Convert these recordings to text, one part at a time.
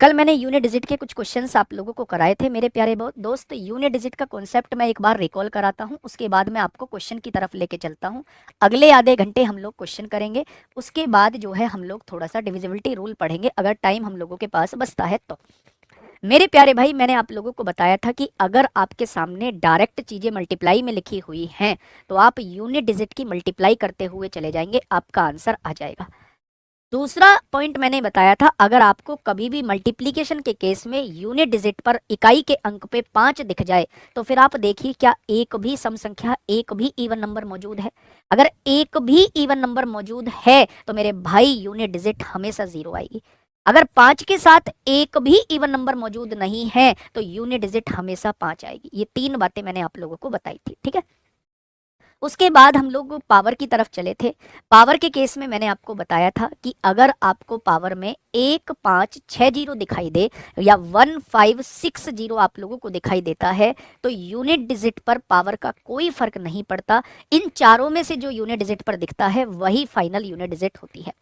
कल मैंने unit digit के कुछ क्वेश्चंस आप लोगों को कराए थे मेरे प्यारे दोस्त। यूनिट डिजिट का कॉन्सेप्ट मैं एक बार रिकॉल कराता हूं, उसके बाद मैं आपको क्वेश्चन की तरफ लेके चलता हूं। अगले आधे घंटे हम लोग क्वेश्चन करेंगे, उसके बाद जो है हम लोग थोड़ा सा डिविजिबिलिटी रूल पढ़ेंगे, अगर टाइम हम लोगों के पास बचता है तो। मेरे प्यारे भाई, मैंने आप लोगों को बताया था कि अगर आपके सामने डायरेक्ट चीजें मल्टीप्लाई में लिखी हुई हैं तो आप यूनिट डिजिट की मल्टीप्लाई करते हुए चले जाएंगे, आपका आंसर आ जाएगा। दूसरा पॉइंट मैंने बताया था, अगर आपको कभी भी मल्टीप्लिकेशन के केस में यूनिट डिजिट पर इकाई के अंक पे 5 दिख जाए तो फिर आप देखिए क्या एक भी सम संख्या, एक भी इवन नंबर मौजूद है। अगर एक भी इवन नंबर मौजूद है तो मेरे भाई यूनिट डिजिट हमेशा 0 आएगी। अगर 5 के साथ एक भी इवन नंबर मौजूद नहीं है तो यूनिट डिजिट हमेशा 5 आएगी। ये 3 बातें मैंने आप लोगों को बताई थी, ठीक है। उसके बाद हम लोग पावर की तरफ चले थे। पावर के केस में मैंने आपको बताया था कि अगर आपको पावर में 1560 दिखाई दे या 1560 आप लोगों को दिखाई देता है तो यूनिट डिजिट पर पावर का कोई फर्क नहीं पड़ता। इन चारों में से जो यूनिट डिजिट पर दिखता है वही फाइनल यूनिट डिजिट होती है।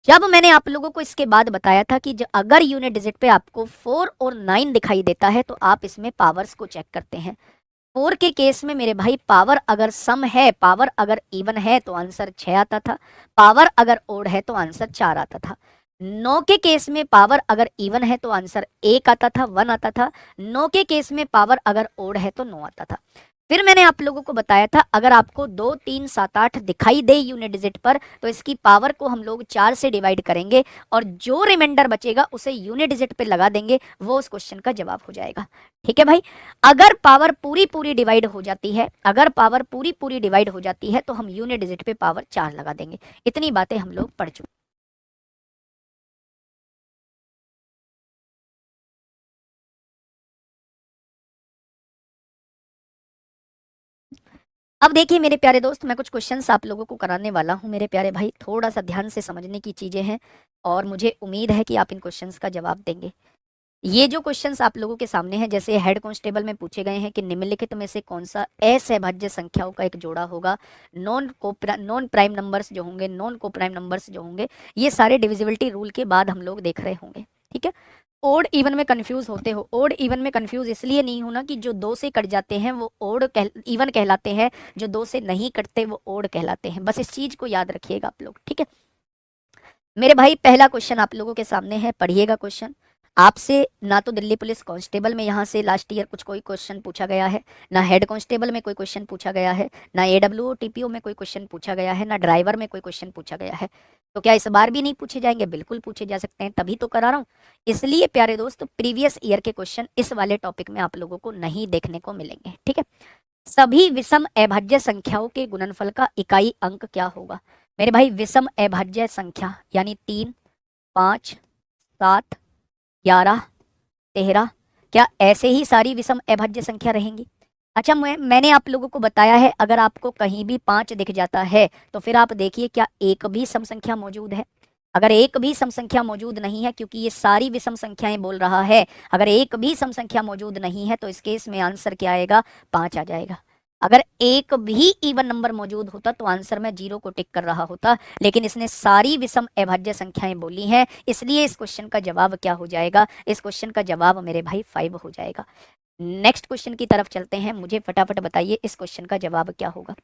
जब मैंने आप लोगों को इसके बाद बताया था कि अगर यूनिट डिजिट पे आपको 4 और 9 दिखाई देता है तो आप इसमें पावर्स को चेक करते हैं। 4 के केस में मेरे भाई पावर अगर सम है, पावर अगर इवन है तो आंसर 6 आता था, पावर अगर ओड है तो आंसर 4 आता था। 9 के केस में पावर अगर इवन है तो आंसर 1 आता था, 1 आता था। 9 के केस में पावर अगर ओड है तो 9 आता था। फिर मैंने आप लोगों को बताया था अगर आपको 2, 3, 7, 8 दिखाई दे यूनिट डिजिट पर तो इसकी पावर को हम लोग 4 से डिवाइड करेंगे और जो रिमाइंडर बचेगा उसे यूनिट डिजिट पे लगा देंगे, वो उस क्वेश्चन का जवाब हो जाएगा। ठीक है भाई। अगर पावर पूरी पूरी डिवाइड हो जाती है, अगर पावर पूरी पूरी डिवाइड हो जाती है तो हम यूनिट डिजिट पे पावर 4 लगा देंगे। इतनी बातें हम लोग पढ़ चुके। अब देखिए मेरे प्यारे दोस्त, मैं कुछ क्वेश्चंस आप लोगों को कराने वाला हूं मेरे प्यारे भाई, थोड़ा सा ध्यान से समझने की चीजें हैं और मुझे उम्मीद है कि आप इन क्वेश्चंस का जवाब देंगे। ये जो क्वेश्चंस आप लोगों के सामने हैं, जैसे हेड कांस्टेबल में पूछे गए हैं कि निम्नलिखित में से कौन सा असहभाज्य संख्याओं का एक जोड़ा होगा। नॉन प्राइम नंबर्स जो होंगे, नॉन को प्राइम नंबर्स जो होंगे, ये सारे डिविजिबिलिटी रूल के बाद हम लोग देख रहे होंगे। ठीक है। ओड इवन में कंफ्यूज होते हो, ओड इवन में कंफ्यूज इसलिए नहीं होना कि जो 2 से कट जाते हैं वो इवन कहलाते हैं, जो 2 से नहीं कटते वो ओड कहलाते हैं। बस इस चीज को याद रखिएगा आप लोग, ठीक है। मेरे भाई पहला क्वेश्चन आप लोगों के सामने है, पढ़िएगा क्वेश्चन। आपसे ना तो दिल्ली पुलिस कांस्टेबल में यहाँ से लास्ट ईयर कुछ कोई क्वेश्चन पूछा गया है, ना हेड कांस्टेबल में कोई क्वेश्चन पूछा गया है, ना एडब्ल्यूओ टीपीओ में कोई क्वेश्चन पूछा गया है, ना ड्राइवर में कोई क्वेश्चन पूछा गया है। तो क्या इस बार भी नहीं पूछे जाएंगे? बिल्कुल पूछे जा सकते हैं, तभी तो करा रहा हूँ। इसलिए प्यारे दोस्त, प्रीवियस ईयर के क्वेश्चन इस वाले टॉपिक में आप लोगों को नहीं देखने को मिलेंगे, ठीक है। सभी विषम अभाज्य संख्याओं के गुणनफल का इकाई अंक क्या होगा? मेरे भाई विषम अभाज्य संख्या यानी 3, 5, 7, 11, 13, क्या ऐसे ही सारी विषम अभाज्य संख्या रहेंगी? अच्छा, मैंने आप लोगों को बताया है अगर आपको कहीं भी 5 दिख जाता है तो फिर आप देखिए क्या एक भी सम संख्या मौजूद है। अगर एक भी सम संख्या मौजूद नहीं है, क्योंकि ये सारी विषम संख्याएं बोल रहा है, अगर एक भी सम संख्या मौजूद नहीं है तो इस केस में आंसर क्या आएगा? 5 आ जाएगा। अगर एक भी इवन नंबर मौजूद होता तो आंसर में 0 को टिक कर रहा होता, लेकिन इसने सारी विषम अभाज्य संख्याएं बोली हैं, इसलिए इस क्वेश्चन का जवाब क्या हो जाएगा? इस क्वेश्चन का जवाब मेरे भाई 5 हो जाएगा। नेक्स्ट क्वेश्चन की तरफ चलते हैं, मुझे फटाफट बताइए इस क्वेश्चन का जवाब क्या होगा।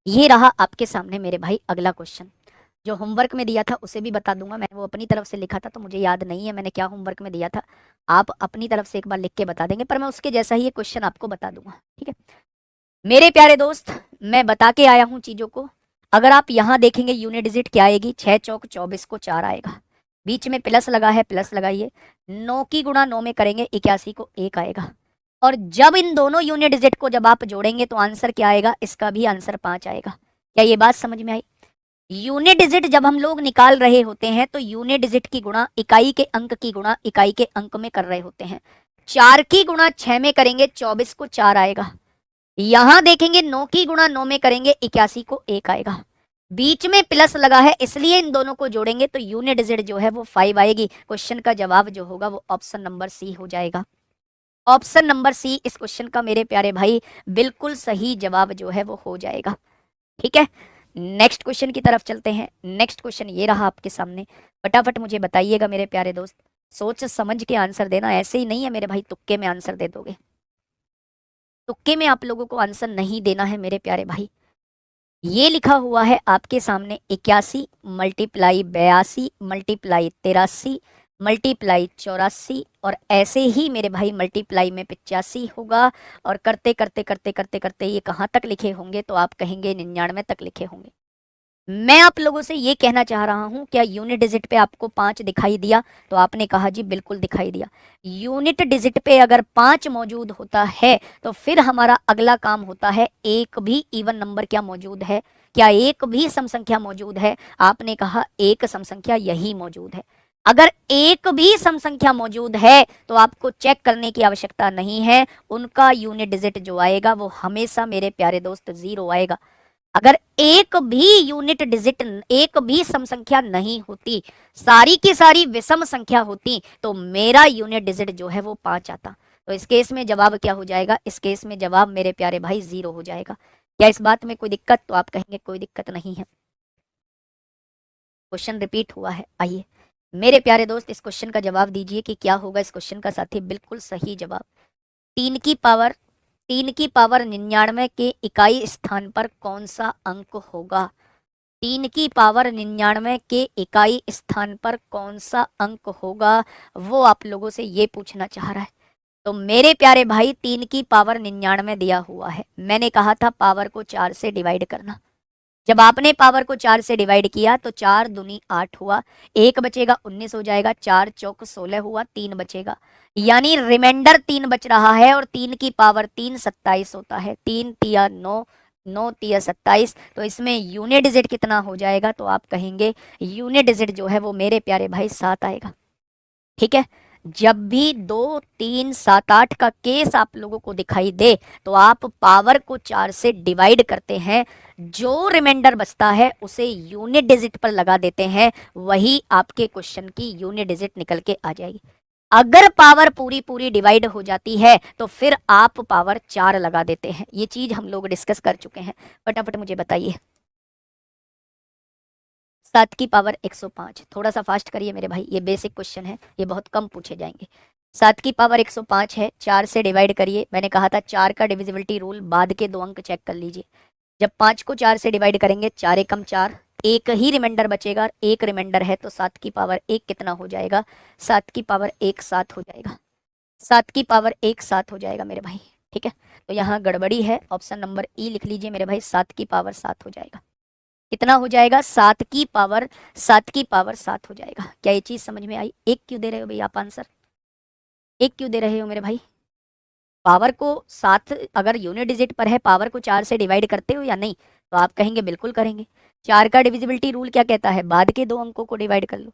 ये रहा आपके सामने मेरे भाई अगला क्वेश्चन। जो होमवर्क में दिया था उसे भी बता दूंगा, मैंने वो अपनी तरफ से लिखा था तो मुझे याद नहीं है मैंने क्या होमवर्क में दिया था। आप अपनी तरफ से एक बार लिख के बता देंगे, पर मैं उसके जैसा ही ये क्वेश्चन आपको बता दूंगा, ठीक है। मेरे प्यारे दोस्त, मैं बता के आया हूं चीजों को। अगर आप यहां देखेंगे यूनिट डिजिट क्या आएगी? 6 चौक 24 को 4 आएगा, बीच में प्लस लगा है, प्लस लगाइए। 9 की गुणा 9 में करेंगे 81 को 1 आएगा। और जब इन दोनों यूनिट डिजिट को जब आप जोड़ेंगे तो आंसर क्या आएगा? इसका भी आंसर 5 आएगा। क्या ये बात समझ में आई? यूनिट डिजिट जब हम लोग निकाल रहे होते हैं तो यूनिट डिजिट की गुणा इकाई के अंक की गुणा इकाई के अंक में कर रहे होते हैं। 4 की गुणा 6 में करेंगे 24 को 4 आएगा। यहां देखेंगे 9 की गुणा 9 में करेंगे 81 को 1 आएगा। बीच में प्लस लगा है इसलिए इन दोनों को जोड़ेंगे तो यूनिट डिजिट जो है वो 5 आएगी। क्वेश्चन का जवाब जो होगा वो ऑप्शन नंबर सी हो जाएगा। ऑप्शन नंबर सी इस क्वेश्चन का मेरे प्यारे भाई बिल्कुल सही जवाब जो है वो हो जाएगा, ठीक है। नेक्स्ट क्वेश्चन की तरफ चलते हैं। नेक्स्ट क्वेश्चन ये रहा आपके सामने, फटाफट मुझे बताइएगा मेरे प्यारे दोस्त, सोच समझ के आंसर देना, ऐसे ही नहीं है मेरे भाई तुक्के में आंसर दे दोगे, तुक्के में आप लोगों को आंसर नहीं देना है मेरे प्यारे भाई। ये लिखा हुआ है आपके सामने 81 मल्टीप्लाई 82 मल्टीप्लाई 83 मल्टीप्लाई 84 और ऐसे ही मेरे भाई मल्टीप्लाई में 85 होगा, और करते करते करते करते करते ये कहाँ तक लिखे होंगे, तो आप कहेंगे 99 तक लिखे होंगे। मैं आप लोगों से ये कहना चाह रहा हूं, क्या यूनिट डिजिट पे आपको 5 दिखाई दिया, तो आपने कहा जी बिल्कुल दिखाई दिया। यूनिट डिजिट पे अगर 5 मौजूद होता है तो फिर हमारा अगला काम होता है एक भी इवन नंबर क्या मौजूद है, क्या एक भी सम संख्या मौजूद है। आपने कहा एक सम संख्या यही मौजूद है। अगर एक भी सम संख्या मौजूद है तो आपको चेक करने की आवश्यकता नहीं है, उनका यूनिट डिजिट जो आएगा वो हमेशा मेरे प्यारे दोस्त 0 आएगा। अगर एक भी यूनिट डिजिट, एक भी सम संख्या नहीं होती, सारी की सारी विषम संख्या होती, तो मेरा यूनिट डिजिट जो है वो 5 आता। तो इस केस में जवाब क्या हो जाएगा, इस केस में जवाब मेरे प्यारे भाई 0 हो जाएगा। क्या इस बात में कोई दिक्कत, तो आप कहेंगे कोई दिक्कत नहीं है। क्वेश्चन रिपीट हुआ है, आइए मेरे प्यारे दोस्त इस क्वेश्चन का जवाब दीजिए कि क्या होगा इस क्वेश्चन का साथी। बिल्कुल सही जवाब, 3 की पावर 99 के इकाई स्थान पर कौन सा अंक होगा। 3 की पावर 99 के इकाई स्थान पर कौन सा अंक होगा, वो आप लोगों से ये पूछना चाह रहा है। तो मेरे प्यारे भाई 3 की पावर 99 दिया हुआ है, मैंने कहा था पावर को 4 से डिवाइड करना। जब आपने पावर को 4 से डिवाइड किया तो 4 दूनी 8 हुआ, 1 बचेगा 19 हो जाएगा, 4 चौक 16 हुआ, 3 बचेगा, यानी रिमाइंडर 3 बच रहा है। और 3 की पावर 3 27 होता है, 3 तिया 9, 9 तिया 27। तो इसमें यूनिट डिजिट कितना हो जाएगा, तो आप कहेंगे यूनिट डिजिट जो है वो मेरे प्यारे भाई 7 आएगा। ठीक है, जब भी 2 3 7 8 का केस आप लोगों को दिखाई दे तो आप पावर को 4 से डिवाइड करते हैं, जो रिमाइंडर बचता है उसे यूनिट डिजिट पर लगा देते हैं, वही आपके क्वेश्चन की यूनिट डिजिट निकल के आ जाएगी। अगर पावर पूरी पूरी डिवाइड हो जाती है तो फिर आप पावर 4 लगा देते हैं। ये चीज हम लोग डिस्कस कर चुके हैं, फटाफट मुझे बताइए। 7 की पावर 105, थोड़ा सा फास्ट करिए मेरे भाई, ये बेसिक क्वेश्चन है, ये बहुत कम पूछे जाएंगे। 7 की पावर 105 है, 4 से डिवाइड करिए। मैंने कहा था 4 का डिविजिबिलिटी रूल, बाद के 2 अंक चेक कर लीजिए। जब 5 को 4 से डिवाइड करेंगे, 4 एकम 4, एक ही रिमाइंडर बचेगा, एक रिमाइंडर है, तो 7 की पावर 1 कितना हो जाएगा, 7 की पावर 1 7 हो जाएगा, 7 की पावर 1 7 हो जाएगा मेरे भाई। ठीक है, तो यहाँ गड़बड़ी है, ऑप्शन नंबर ई लिख लीजिए मेरे भाई, 7 की पावर 7 हो जाएगा। कितना हो जाएगा, 7 की पावर 7 हो जाएगा। क्या ये चीज समझ में आई। एक क्यों दे रहे हो भाई आप आंसर, एक क्यों दे रहे हो मेरे भाई। पावर को 7 अगर यूनिट डिजिट पर है, पावर को 4 से डिवाइड करते हो या नहीं, तो आप कहेंगे बिल्कुल करेंगे। 4 का डिविजिबिलिटी रूल क्या कहता है, बाद के 2 अंकों को डिवाइड कर लो।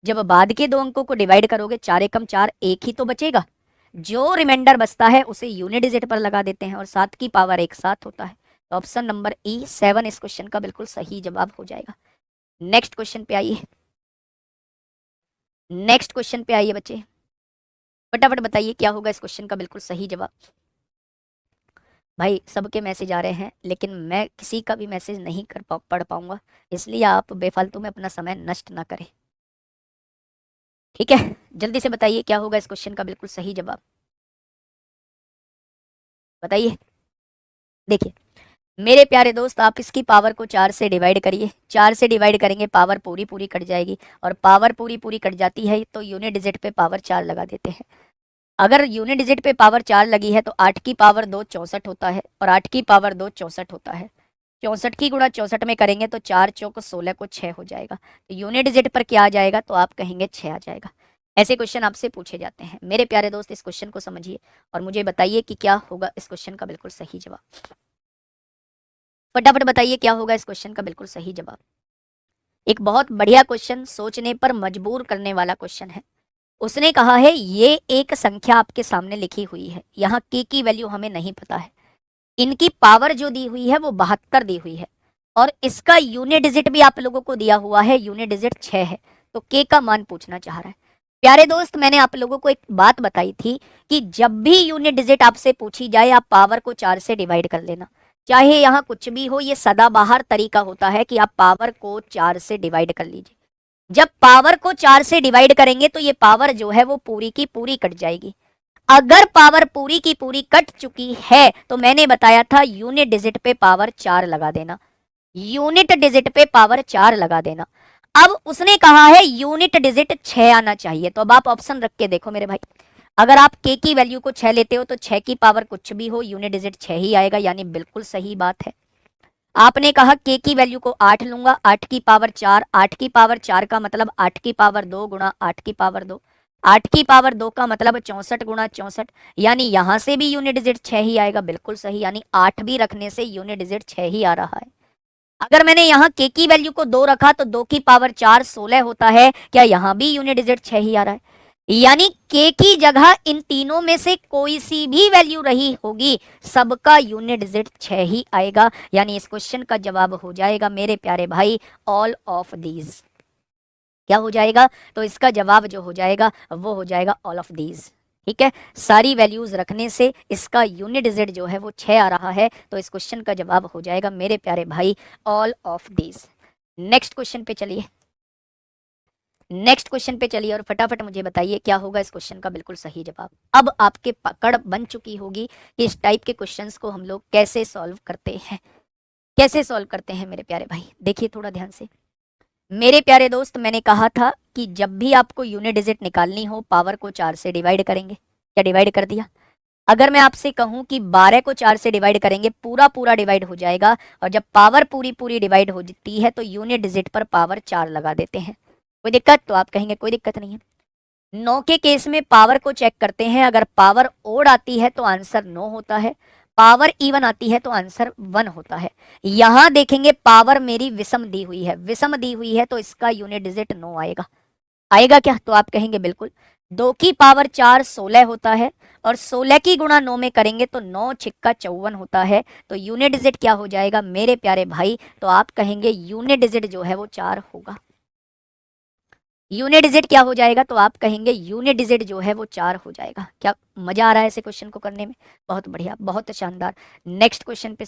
जब बाद के 2 अंकों को डिवाइड करोगे, 4 एकम 4, एक ही तो बचेगा, जो रिमाइंडर बचता है उसे यूनिट डिजिट पर लगा देते हैं, और 7 की पावर 1 7 होता है। तो ऑप्शन नंबर ई 7 इस क्वेश्चन का बिल्कुल सही जवाब हो जाएगा। नेक्स्ट क्वेश्चन पे आइए, नेक्स्ट क्वेश्चन पे आइए बच्चे, फटाफट बताइए क्या होगा इस क्वेश्चन का बिल्कुल सही जवाब। भाई सबके मैसेज आ रहे हैं, लेकिन मैं किसी का भी मैसेज नहीं पढ़ पाऊंगा, इसलिए आप बेफालतू में अपना समय नष्ट ना करें। ठीक है, जल्दी से बताइए क्या होगा इस क्वेश्चन का बिल्कुल सही जवाब, बताइए। देखिए मेरे प्यारे दोस्त, आप इसकी पावर को 4 से डिवाइड करिए, 4 से डिवाइड करेंगे पावर पूरी पूरी कट जाएगी, और पावर पूरी पूरी कट जाती है तो यूनिट डिजिट पे पावर 4 लगा देते हैं। अगर यूनिट डिजिट पे पावर 4 लगी है तो 8 की पावर 2 64 होता है, और 8 की पावर 2 64 होता है। 64 की गुणा 64 में करेंगे तो 4 चौक 16 को 6 हो जाएगा। तो यूनिट डिजिट पर क्या आ जाएगा, तो आप कहेंगे 6 आ जाएगा। ऐसे क्वेश्चन आपसे पूछे जाते हैं मेरे प्यारे दोस्त, इस क्वेश्चन को समझिए और मुझे बताइए कि क्या होगा इस क्वेश्चन का बिल्कुल सही जवाब। फटाफट बताइए क्या होगा इस क्वेश्चन का बिल्कुल सही जवाब। एक बहुत बढ़िया क्वेश्चन, सोचने पर मजबूर करने वाला क्वेश्चन है। उसने कहा है ये एक संख्या आपके सामने लिखी हुई है, यहाँ के की वैल्यू हमें नहीं पता है, इनकी पावर जो दी हुई है वो 72 दी हुई है, और इसका यूनिट डिजिट भी आप लोगों को दिया हुआ है, यूनिट डिजिट 6 है, तो के का मान पूछना चाह रहा है। प्यारे दोस्त मैंने आप लोगों को एक बात बताई थी कि जब भी यूनिट डिजिट आपसे पूछी जाए, आप पावर को 4 से डिवाइड कर लेना। चाहे यहाँ कुछ भी हो, ये सदाबहार तरीका होता है कि आप पावर को 4 से डिवाइड कर लीजिए। जब पावर को 4 से डिवाइड करेंगे तो ये पावर जो है वो पूरी की पूरी कट जाएगी। अगर पावर पूरी की पूरी कट चुकी है तो मैंने बताया था यूनिट डिजिट पे पावर 4 लगा देना, यूनिट डिजिट पे पावर 4 लगा देना। अब उसने कहा है यूनिट डिजिट 6 आना चाहिए, तो अब आप ऑप्शन रख के देखो मेरे भाई। अगर आप के की वैल्यू को 6 लेते हो तो 6 की पावर कुछ भी हो यूनिट डिजिट 6 ही आएगा, यानी बिल्कुल सही बात है। आपने कहा के की वैल्यू को 8 लूंगा, 8 की पावर 4, 8 की पावर 4 का मतलब 8 की पावर 2 गुणा 8 की पावर 2, 8 की पावर 2 का मतलब 64 गुणा 64, यानी यहां से भी यूनिट डिजिट 6 ही आएगा, बिल्कुल सही, यानी 8 भी रखने से यूनिट डिजिट 6 ही आ रहा है। अगर मैंने यहाँ के की वैल्यू को 2 रखा तो 2 की पावर 4 16 होता है, क्या यहाँ भी यूनिट डिजिट 6 ही आ रहा है? यानी के की जगह इन तीनों में से कोई सी भी वैल्यू रही होगी, सबका यूनिट डिजिट 6 ही आएगा, यानी इस क्वेश्चन का जवाब हो जाएगा मेरे प्यारे भाई ऑल ऑफ दीज। क्या हो जाएगा? तो इसका जवाब जो हो जाएगा वो हो जाएगा ऑल ऑफ दीज। ठीक है, सारी वैल्यूज रखने से इसका यूनिट डिजिट जो है वो 6 आ रहा है, तो इस क्वेश्चन का जवाब हो जाएगा मेरे प्यारे भाई all of these. Next question पे चलिए, नेक्स्ट क्वेश्चन पे चलिए और फटाफट मुझे बताइए क्या होगा इस क्वेश्चन का बिल्कुल सही जवाब। अब आपके पकड़ बन चुकी होगी कि इस टाइप के क्वेश्चंस को हम लोग कैसे सॉल्व करते हैं, कैसे सॉल्व करते हैं मेरे प्यारे भाई। देखिए थोड़ा ध्यान से मेरे प्यारे दोस्त, मैंने कहा था कि जब भी आपको यूनिट डिजिट निकालनी हो पावर को 4 से डिवाइड करेंगे। क्या डिवाइड कर दिया? अगर मैं आपसे कहूं कि 12 को 4 से डिवाइड करेंगे, पूरा पूरा डिवाइड हो जाएगा, और जब पावर पूरी पूरी डिवाइड हो जाती है तो यूनिट डिजिट पर पावर 4 लगा देते हैं। कोई दिक्कत? तो आप कहेंगे कोई दिक्कत नहीं है। 9 के केस में पावर को चेक करते हैं, अगर पावर ओड आती है तो आंसर 9 होता है, पावर इवन आती है तो आंसर 1 होता है। यहां देखेंगे पावर मेरी विषम दी हुई है, विषम दी हुई है तो इसका यूनिट डिजिट 9 आएगा। आएगा क्या? तो आप कहेंगे बिल्कुल। 2 की पावर 4 16 होता है, और 16 की गुणा 9 में करेंगे तो 9 छिक्का 54 होता है, तो यूनिट डिजिट क्या हो जाएगा मेरे प्यारे भाई? तो आप कहेंगे यूनिट डिजिट जो है वो 4 होगा। यूनिट डिजिट क्या हो जाएगा? तो आप कहेंगे यूनिट डिजिट जो है वो 4 हो जाएगा। क्या मजा आ रहा है ऐसे क्वेश्चन को करने में? बहुत बढ़िया, बहुत शानदार। नेक्स्ट क्वेश्चन पे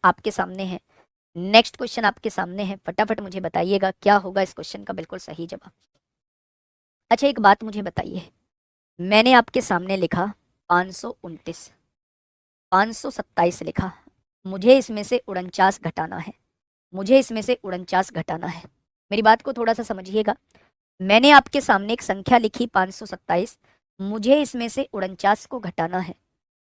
आपके सामने है, नेक्स्ट क्वेश्चन आपके सामने है, फटाफट मुझे बताइएगा क्या होगा इस क्वेश्चन का बिल्कुल सही जवाब। अच्छा एक बात मुझे बताइए, मैंने आपके सामने लिखा 529, 527 लिखा, मुझे इसमें से 49 घटाना है, मुझे इसमें से 49 घटाना है। मेरी बात को थोड़ा सा समझिएगा। मैंने आपके सामने एक संख्या लिखी 527, मुझे इसमें से 49 को घटाना है,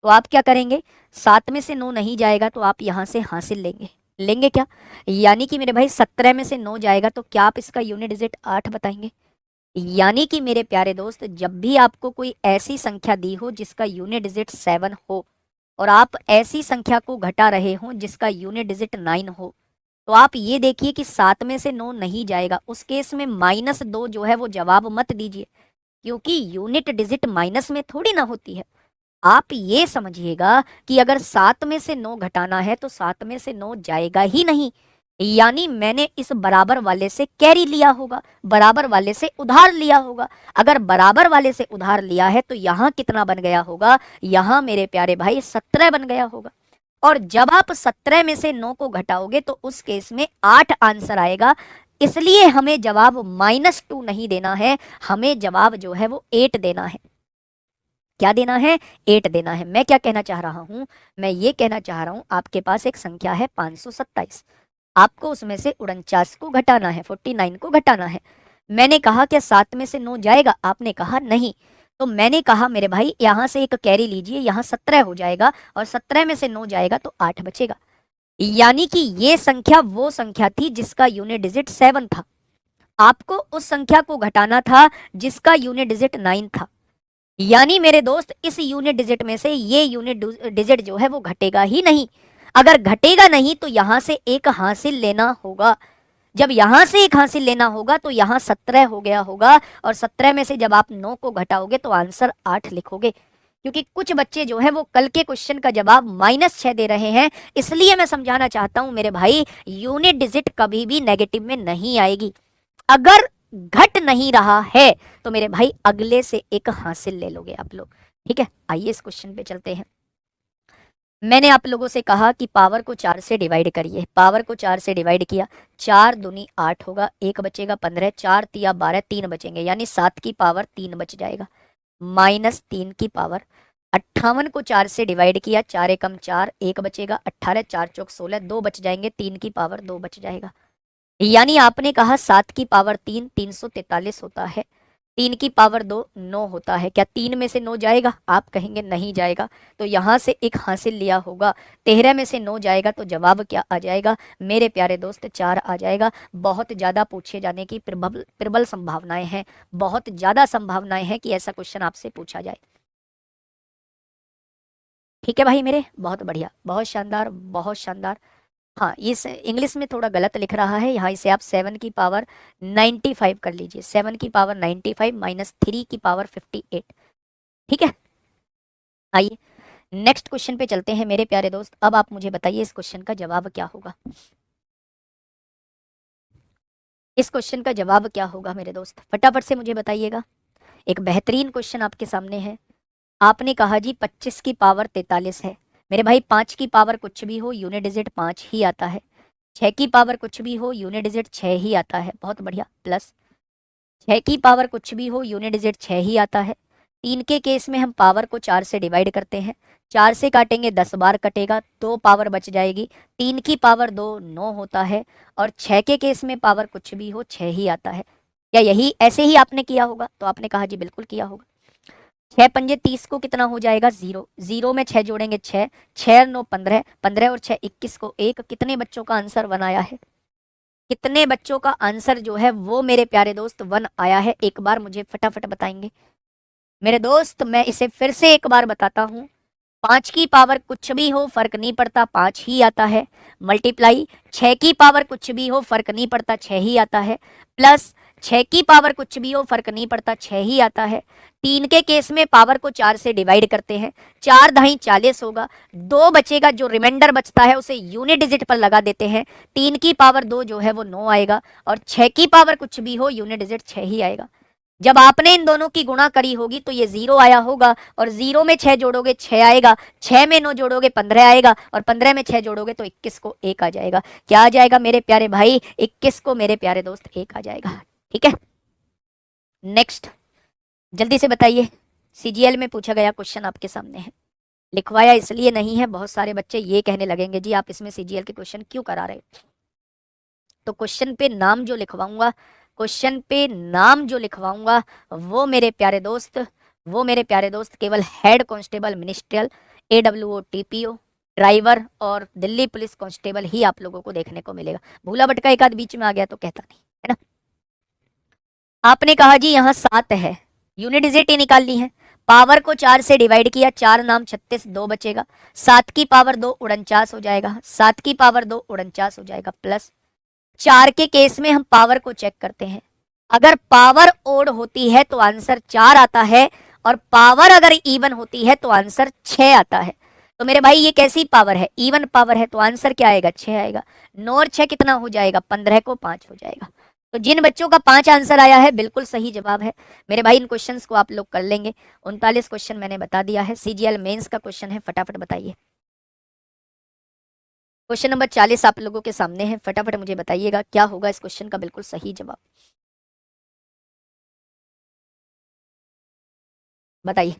तो आप क्या करेंगे? 7 में से 9 नहीं जाएगा तो आप यहां से हासिल लेंगे, लेंगे क्या? यानी कि मेरे भाई 17 में से 9 जाएगा तो क्या आप इसका यूनिट डिजिट 8 बताएंगे? यानी कि मेरे प्यारे दोस्त, जब भी आपको कोई ऐसी संख्या दी हो जिसका यूनिट डिजिट 7 हो, और आप ऐसी संख्या को घटा रहे हो जिसका यूनिट डिजिट 9 हो, तो आप ये देखिए कि 7 में से 9 नहीं जाएगा, उस केस में -2 जो है वो जवाब मत दीजिए, क्योंकि यूनिट डिजिट माइनस में थोड़ी ना होती है। आप ये समझिएगा कि अगर 7 में से 9 घटाना है तो 7 में से 9 जाएगा ही नहीं, यानी मैंने इस बराबर वाले से कैरी लिया होगा, बराबर वाले से उधार लिया होगा। अगर बराबर वाले से उधार लिया है तो यहां कितना बन गया होगा? यहां मेरे प्यारे भाई 17 बन गया होगा। और जब आप 17 में से 9 को घटाओगे तो उस केस में 8 आंसर आएगा, इसलिए हमें जवाब -2 नहीं देना है, हमें जवाब जो है वो 8 देना है। क्या देना है? 8 देना है। मैं क्या कहना चाह रहा हूं? मैं ये कहना चाह रहा हूं आपके पास एक संख्या है 527, आपको उसमें से 49 को घटाना है, 49 को घटाना है। मैंने कहा क्या 7 में से 9 जाएगा? आपने कहा नहीं। तो मैंने कहा मेरे भाई यहां से एक कैरी लीजिए, यहां 17 हो जाएगा, और 17 में से 9 जाएगा तो 8 बचेगा। यानी कि ये संख्या वो संख्या थी जिसका यूनिट डिजिट 7 था, आपको उस संख्या को घटाना था जिसका यूनिट डिजिट 9 था। यानी मेरे दोस्त इस यूनिट डिजिट में से ये यूनिट डिजिट जो है वो घटेगा ही नहीं। अगर घटेगा नहीं तो यहां से एक हासिल लेना होगा, जब यहां से एक हासिल लेना होगा तो यहां 17 हो गया होगा, और 17 में से जब आप 9 को घटाओगे तो आंसर 8 लिखोगे। क्योंकि कुछ बच्चे जो है वो कल के क्वेश्चन का जवाब -6 दे रहे हैं, इसलिए मैं समझाना चाहता हूं मेरे भाई, यूनिट डिजिट कभी भी नेगेटिव में नहीं आएगी। अगर घट नहीं रहा है तो मेरे भाई अगले से एक हासिल ले लोगे आप लोग। ठीक है, आइए इस क्वेश्चन पे चलते हैं। मैंने आप लोगों से कहा कि पावर को 4 से डिवाइड करिए, पावर को 4 से डिवाइड किया, 4 दूनी 8 होगा, 1 बचेगा 15, 4 तिया 12, 3 बचेंगे, यानी 7 की पावर 3 बच जाएगा, माइनस 3 की पावर 58 को 4 से डिवाइड किया, 4 एकम 4, 1 बचेगा 18, 4 चौक 16, 2 बच जाएंगे, 3 की पावर 2 बच जाएगा। यानी आपने कहा 7 की पावर 3 343 होता है, 3 की पावर 2 9 होता है। क्या 3 में से 9 जाएगा? आप कहेंगे नहीं जाएगा, तो यहां से एक हासिल लिया होगा। 13 में से 9 जाएगा तो जवाब क्या आ जाएगा मेरे प्यारे दोस्त? 4 आ जाएगा। बहुत ज्यादा पूछे जाने की प्रबल प्रबल संभावनाएं हैं, बहुत ज्यादा संभावनाएं हैं कि ऐसा क्वेश्चन आपसे पूछा जाए। ठीक है भाई मेरे, बहुत बढ़िया, बहुत शानदार, बहुत शानदार। हाँ, इस इंग्लिश में थोड़ा गलत लिख रहा है, यहाँ इसे आप 7 की पावर 95 कर लीजिए, 7 की पावर 95 माइनस 3 की पावर 58। ठीक है, आइए नेक्स्ट क्वेश्चन पे चलते हैं मेरे प्यारे दोस्त। अब आप मुझे बताइए इस क्वेश्चन का जवाब क्या होगा। इस क्वेश्चन का जवाब क्या होगा मेरे दोस्त, फटाफट से मुझे बताइएगा। एक बेहतरीन क्वेश्चन आपके सामने है। आपने कहा जी 25 की पावर 43 है। मेरे भाई 5 की पावर कुछ भी हो, यूनिट डिजिट 5 ही आता है। 6 की पावर कुछ भी हो, यूनिट डिजिट 6 ही आता है, बहुत बढ़िया। प्लस 6 की पावर कुछ भी हो, यूनिट डिजिट 6 ही आता है। 3 के केस में हम पावर को 4 से डिवाइड करते हैं, 4 से काटेंगे 10 बार कटेगा, 2 पावर बच जाएगी। 3 की पावर 2 9 होता है, और 6 के केस में पावर कुछ भी हो 6 ही आता है। क्या यही ऐसे ही आपने किया होगा? तो आपने कहा जी बिल्कुल किया होगा। 6 पंजे 30 को कितना हो जाएगा? 0, 0 में 6 जोड़ेंगे 6, 6 9 15, 15 और 6 21 को 1। कितने बच्चों का आंसर 1 आया है? कितने बच्चों का आंसर जो है वो मेरे प्यारे दोस्त 1 आया है? एक बार मुझे फटाफट बताएंगे मेरे दोस्त। मैं इसे फिर से एक बार बताता हूँ। 5 की पावर कुछ भी हो फर्क नहीं पड़ता, 5 ही आता है। मल्टीप्लाई 6 की पावर कुछ भी हो फर्क नहीं पड़ता, 6 ही आता है। प्लस 6 की पावर कुछ भी हो फर्क नहीं पड़ता, 6 ही आता है। 3 के केस में पावर को 4 से डिवाइड करते हैं, 4 दही 40 होगा, 2 बचेगा, जो रिमाइंडर बचता है उसे यूनिट डिजिट पर लगा देते हैं। 3 की पावर 2 जो है वो 9 आएगा, और 6 की पावर कुछ भी हो यूनिट डिजिट 6 ही आएगा। जब आपने इन दोनों की गुणा करी होगी तो ये 0 आया होगा, और 0 में 6 जोड़ोगे 6 आएगा, 6 में 9 जोड़ोगे 15 आएगा, और 15 में 6 जोड़ोगे तो 21 को 1 आ जाएगा। क्या आ जाएगा मेरे प्यारे भाई? 21 को मेरे प्यारे दोस्त 1 आ जाएगा। ठीक है, नेक्स्ट जल्दी से बताइए। सीजीएल में पूछा गया क्वेश्चन आपके सामने है, लिखवाया इसलिए नहीं है, बहुत सारे बच्चे ये कहने लगेंगे जी आप इसमें सीजीएल के क्वेश्चन क्यों करा रहे हो। तो क्वेश्चन पे नाम जो लिखवाऊंगा, क्वेश्चन पे नाम जो लिखवाऊंगा वो मेरे प्यारे दोस्त, वो मेरे प्यारे दोस्त केवल head constable ministerial, AWO TPO, driver और दिल्ली पुलिस कांस्टेबल ही आप लोगों को देखने को मिलेगा। भूला भटका एक आध बीच में आ गया तो कहता नहीं, है ना। आपने कहा जी यहाँ 7 है, यूनिट डिजिट ही निकालनी है। पावर को 4 से डिवाइड किया, 4 नाम 36, 2 बचेगा। 7 की पावर 2 49 हो जाएगा, 7 की पावर 2 49 हो जाएगा। प्लस 4 के केस में हम पावर को चेक करते हैं, अगर पावर ओड होती है तो आंसर 4 आता है, और पावर अगर इवन होती है तो आंसर 6 आता है। तो मेरे भाई ये कैसी पावर है? इवन पावर है, तो आंसर क्या आएगा? 6 आएगा। 9 और 6 कितना हो जाएगा? 15 को 5 हो जाएगा। तो जिन बच्चों का 5 आंसर आया है बिल्कुल सही जवाब है मेरे भाई। इन क्वेश्चंस को आप लोग कर लेंगे। 39 क्वेश्चन मैंने बता दिया है, सीजीएल मेंस का क्वेश्चन है, फटाफट बताइए। क्वेश्चन नंबर 40 आप लोगों के सामने है, फटाफट मुझे बताइएगा क्या होगा इस क्वेश्चन का बिल्कुल सही जवाब। बताइए।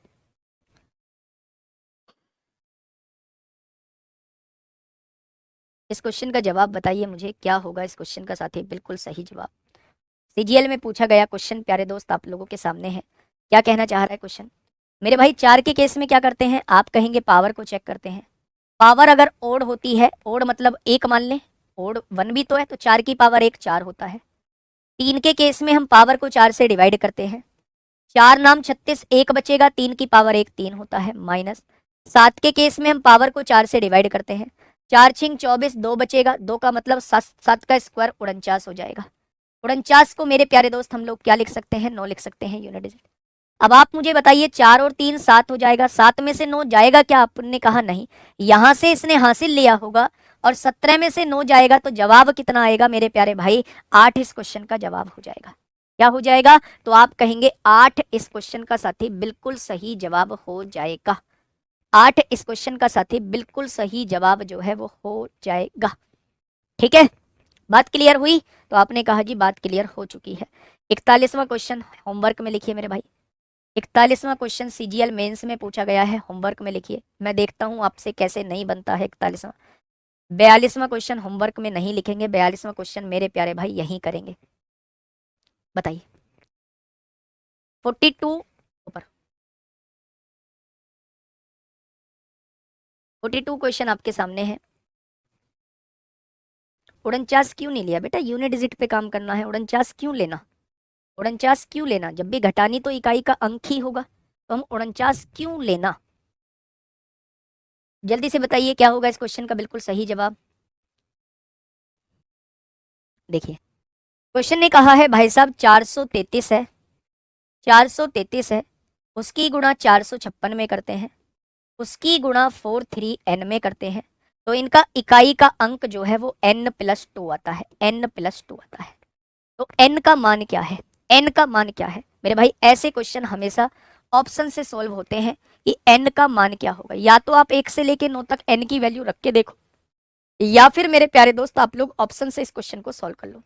इस क्वेश्चन का जवाब बताइए मुझे, क्या होगा इस क्वेश्चन का साथी बिल्कुल सही जवाब। सीजीएल में पूछा गया क्वेश्चन प्यारे दोस्त आप लोगों के सामने है। क्या कहना चाह रहा है क्वेश्चन? मेरे भाई 4 के केस में क्या करते हैं? आप कहेंगे पावर को चेक करते हैं। पावर अगर ओड होती है, ओड मतलब एक मान लें, ओड 1 भी तो है, तो 4 की पावर 1 4 होता है। 3 के केस में हम पावर को 4 से डिवाइड करते हैं, 4 नाम 36, 1 बचेगा, 3 की पावर 1 3 होता है। माइनस 7 के केस में हम पावर को 4 से डिवाइड करते हैं, 4 छिंग 24, 2 बचेगा, 2 का मतलब 7 का स्क्वायर 49 हो जाएगा। 49 को मेरे प्यारे दोस्त हम लोग क्या लिख सकते हैं? 9 लिख सकते हैं, यूनिट डिजिट। अब आप मुझे बताइए 4 और 3 7 हो जाएगा, 7 में से 9 जाएगा क्या? आपने कहा नहीं, यहां से इसने हासिल लिया होगा, और 17 में से 9 जाएगा तो जवाब कितना आएगा मेरे प्यारे भाई? 8 इस क्वेश्चन का जवाब हो जाएगा। क्या हो जाएगा? तो आप कहेंगे 8 इस क्वेश्चन का साथी बिल्कुल सही जवाब हो जाएगा। 8 इस क्वेश्चन का साथी बिल्कुल सही जवाब जो है वो हो जाएगा। ठीक है, बात क्लियर हुई? तो आपने कहा जी बात क्लियर हो चुकी है। 41वां क्वेश्चन होमवर्क में लिखिए मेरे भाई। 41वां क्वेश्चन सीजीएल मेंस में पूछा गया है, होमवर्क में लिखिए। मैं देखता हूं आपसे कैसे नहीं बनता है 41वां। 42वां क्वेश्चन होमवर्क में नहीं लिखेंगे, 42वां क्वेश्चन मेरे प्यारे भाई यहीं करेंगे। बताइए 42 ऊपर 42 क्वेश्चन आपके सामने है। 49 क्यों नहीं लिया बेटा? यूनिट डिजिट पे काम करना है, 49 क्यों लेना? 49 क्यों लेना? जब भी घटानी तो इकाई का अंक ही होगा, तो हम 49 क्यों लेना? जल्दी से बताइए क्या होगा इस क्वेश्चन का बिल्कुल सही जवाब। देखिए क्वेश्चन ने कहा है भाई साहब 433 है, 433 है, उसकी गुणा 456 में करते हैं, उसकी गुणा 43n में करते हैं, तो इनका इकाई का अंक जो है वो n+2 आता है, n+2 आता है। तो n का मान क्या है? n का मान क्या है मेरे भाई? ऐसे क्वेश्चन हमेशा ऑप्शन से सॉल्व होते हैं कि n का मान क्या होगा। या तो आप 1 से लेके 9 तक n की वैल्यू रख के देखो, या फिर मेरे प्यारे दोस्त आप लोग ऑप्शन से इस क्वेश्चन को सॉल्व कर लो।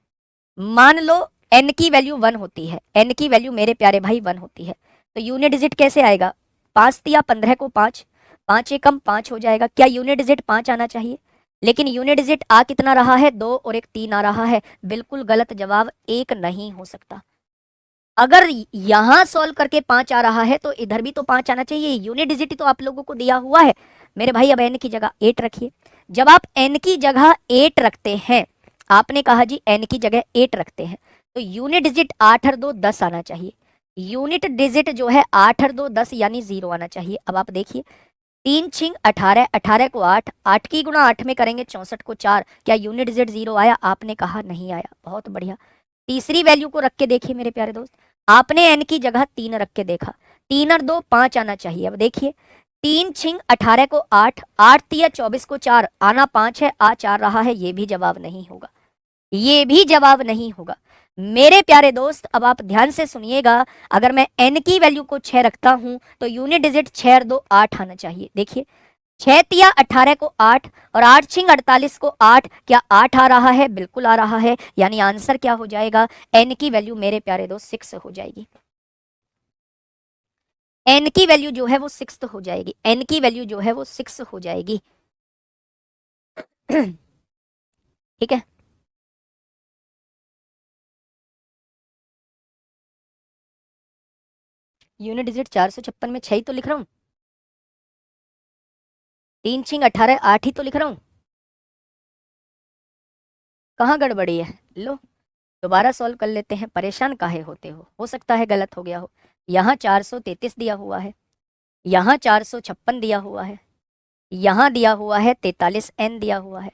मान लो n की वैल्यू 1 होती है, n की वैल्यू मेरे प्यारे भाई 1 होती है, तो यूनिट डिजिट कैसे आएगा? 5 दिया 15 को 5, 5 एकम 5 हो जाएगा। क्या यूनिट डिजिट 5 आना चाहिए? लेकिन यूनिट डिजिट आ कितना रहा है? 2 और एक 3 आ रहा है। बिल्कुल गलत जवाब, एक नहीं हो सकता। अगर यहां सॉल्व करके 5 आ रहा है तो इधर भी तो 5 आना चाहिए। यूनिट डिजिट तो आप लोगों को दिया हुआ है मेरे भाई। अब n की जगह 8 रखिए। जब आप n की जगह 8 रखते हैं, आपने कहा जी n की जगह 8 रखते हैं, तो यूनिट डिजिट 8 और 2 10 आना चाहिए। यूनिट डिजिट जो है 8 और 2 10 यानी 0 आना चाहिए। अब आप देखिए 3 छिंग 18, 18 को 8, 8 की गुणा 8 में करेंगे 64 को 4। क्या यूनिट डिजिट 0 आया? आपने कहा नहीं आया, बहुत बढ़िया। तीसरी वैल्यू को रख के देखिए मेरे प्यारे दोस्त, आपने n की जगह 3 रख के देखा, 3 और 2 5 आना चाहिए। अब देखिए 3 छिंग 18 को 8, 8 तिया 24 को 4, आना 5 है, आ 4 रहा है, ये भी जवाब नहीं होगा, ये भी जवाब नहीं होगा। मेरे प्यारे दोस्त अब आप ध्यान से सुनिएगा, अगर मैं n की वैल्यू को 6 रखता हूं तो यूनिट डिजिट 6 और 2 8 आना चाहिए। देखिए 6 तिया 18 को 8 और 8 छिंग 48 को 8, क्या 8 आ रहा है? बिल्कुल आ रहा है। यानी आंसर क्या हो जाएगा? n की वैल्यू मेरे प्यारे दोस्त 6 हो जाएगी। n की वैल्यू जो है वो 6 हो जाएगी, n की वैल्यू जो है वो 6 हो जाएगी। ठीक है, यूनिट डिजिट 456 में 6 ही तो लिख रहा हूं, 3 छिंग 18 8 ही तो लिख रहा हूं, कहाँ गड़बड़ी है? लो दोबारा सॉल्व कर लेते हैं, परेशान काहे होते हो सकता है गलत हो गया हो। यहाँ 433 दिया हुआ है, यहाँ 456 दिया हुआ है, यहाँ दिया हुआ है 43n दिया हुआ है,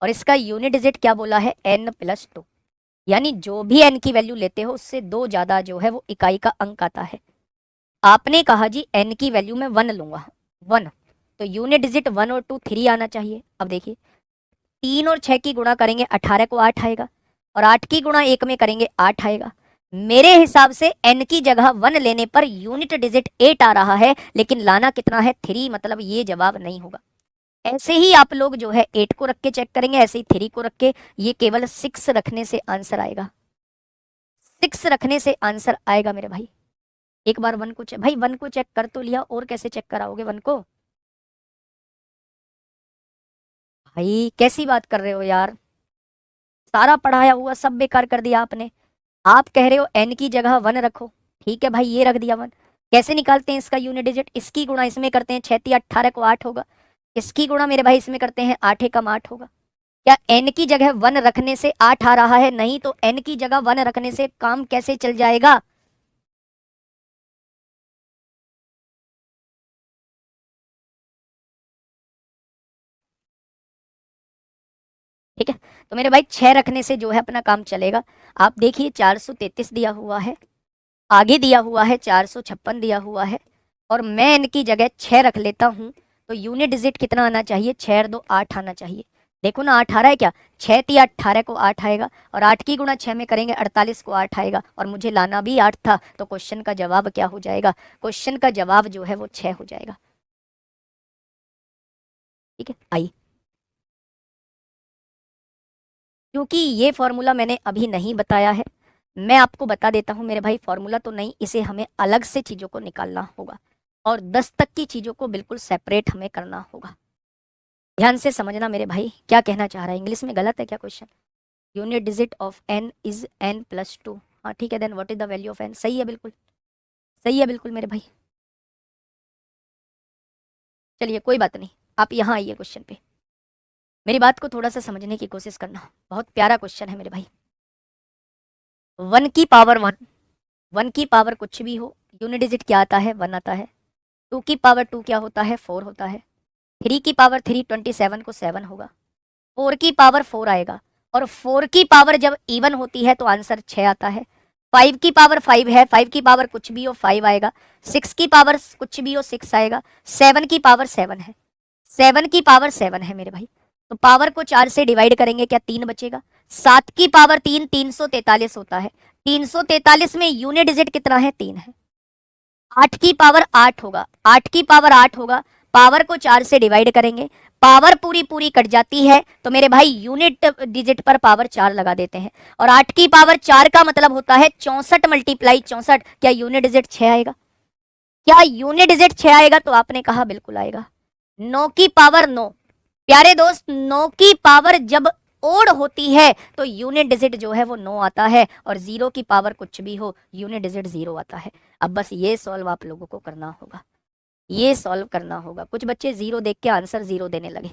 और इसका यूनिट डिजिट क्या बोला है? n+2। यानी जो भी n की वैल्यू लेते हो उससे 2 ज्यादा जो है वो इकाई का अंक आता है। आपने कहा जी n की वैल्यू में 1 लूंगा, 1, तो यूनिट डिजिट 1 और 2 3 आना चाहिए। अब देखिए 3 और 6 की गुणा करेंगे 18 को 8 आएगा, और 8 की गुणा 1 में करेंगे 8 आएगा। मेरे हिसाब से n की जगह 1 लेने पर यूनिट डिजिट 8 आ रहा है, लेकिन लाना कितना है? 3, मतलब ये जवाब नहीं होगा। ऐसे ही आप लोग जो है 8 को रख के चेक करेंगे, ऐसे ही 3 को रख के, ये केवल 6 रखने से आंसर आएगा, 6 रखने से आंसर आएगा मेरे भाई। एक बार 1 को चेक, भाई 1 को चेक कर तो लिया, और कैसे चेक कराओगे 1 को? भाई कैसी बात कर रहे हो यार, सारा पढ़ाया हुआ सब बेकार कर दिया आपने। आप कह रहे हो n की जगह 1 रखो, ठीक है भाई, ये रख दिया 1। कैसे निकालते हैं इसका यूनिट डिजिट? इसकी गुणा इसमें करते हैं, 6 तिया 18 को 8 होगा, इसकी गुणा मेरे भाई इसमें करते हैं, 8 एकम 8 होगा। क्या n की जगह 1 रखने से 8 आ रहा है? नहीं, तो n की जगह 1 रखने से काम कैसे चल जाएगा? ठीक है, तो मेरे भाई 6 रखने से जो है अपना काम चलेगा। आप देखिए 433 दिया हुआ है, आगे दिया हुआ है 456 दिया हुआ है, और मैं इनकी जगह 6 रख लेता हूं, तो यूनिट डिजिट कितना आना चाहिए? 6 और 2 8 आना चाहिए। देखो ना 8 आ रहा है क्या? 6 तिया 18 को 8 आएगा, और 8 की गुणा 6 में करेंगे 48 को 8 आएगा, और मुझे लाना भी 8 था, तो क्वेश्चन का जवाब क्या हो जाएगा? क्वेश्चन का जवाब जो है वो 6 हो जाएगा। ठीक है, आइए। क्योंकि ये फॉर्मूला मैंने अभी नहीं बताया है, मैं आपको बता देता हूं मेरे भाई। फॉर्मूला तो नहीं, इसे हमें अलग से चीजों को निकालना होगा और 10 तक की चीजों को बिल्कुल सेपरेट हमें करना होगा। ध्यान से समझना मेरे भाई, क्या कहना चाह रहा है। इंग्लिश में गलत है क्या question? Unit digit of n is n+2। हाँ ठीक है, then what is the value of n? सही है, बिल्कुल सही है, बिल्कुल मेरे भाई। चलिए कोई बात नहीं, आप यहाँ आइए क्वेश्चन पे, मेरी बात को थोड़ा सा समझने की कोशिश करना। बहुत प्यारा क्वेश्चन है मेरे भाई। 1 की पावर 1, 1 की पावर कुछ भी हो, यूनिट डिजिट क्या आता है? 1 आता है। 2 की पावर 2 क्या होता है? 4 होता है। 3 की पावर 3 27 को 7 होगा। 4 की पावर 4 आएगा, और 4 की पावर जब इवन होती है तो आंसर 6 आता है। 5 की पावर 5 है, 5 की पावर कुछ भी हो 5 आएगा। 6 की पावर कुछ भी हो 6 आएगा। 7 की पावर 7 है, 7 की पावर 7 है मेरे भाई। तो पावर को 4 से डिवाइड करेंगे, क्या 3 बचेगा? 7 की पावर 3 343 होता है। 343 में यूनिट डिजिट कितना है? 3 है। 8 की पावर 8 होगा, 8 की पावर 8 होगा। पावर को 4 से डिवाइड करेंगे, पावर पूरी पूरी कट जाती है, तो मेरे भाई यूनिट डिजिट पर पावर 4 लगा देते हैं। और 8 की पावर 4 का मतलब होता है 64 मल्टीप्लाई 64। क्या यूनिट डिजिट 6 आएगा? क्या यूनिट डिजिट 6 आएगा? तो आपने कहा बिल्कुल आएगा। 9 की पावर 9, प्यारे दोस्त 9 की पावर जब ओड होती है तो यूनिट डिजिट जो है वो 9 आता है, और 0 की पावर कुछ भी हो यूनिट डिजिट 0 आता है। अब बस ये सॉल्व आप लोगों को करना होगा, ये सॉल्व करना होगा। कुछ बच्चे 0 देख के आंसर 0 देने लगे,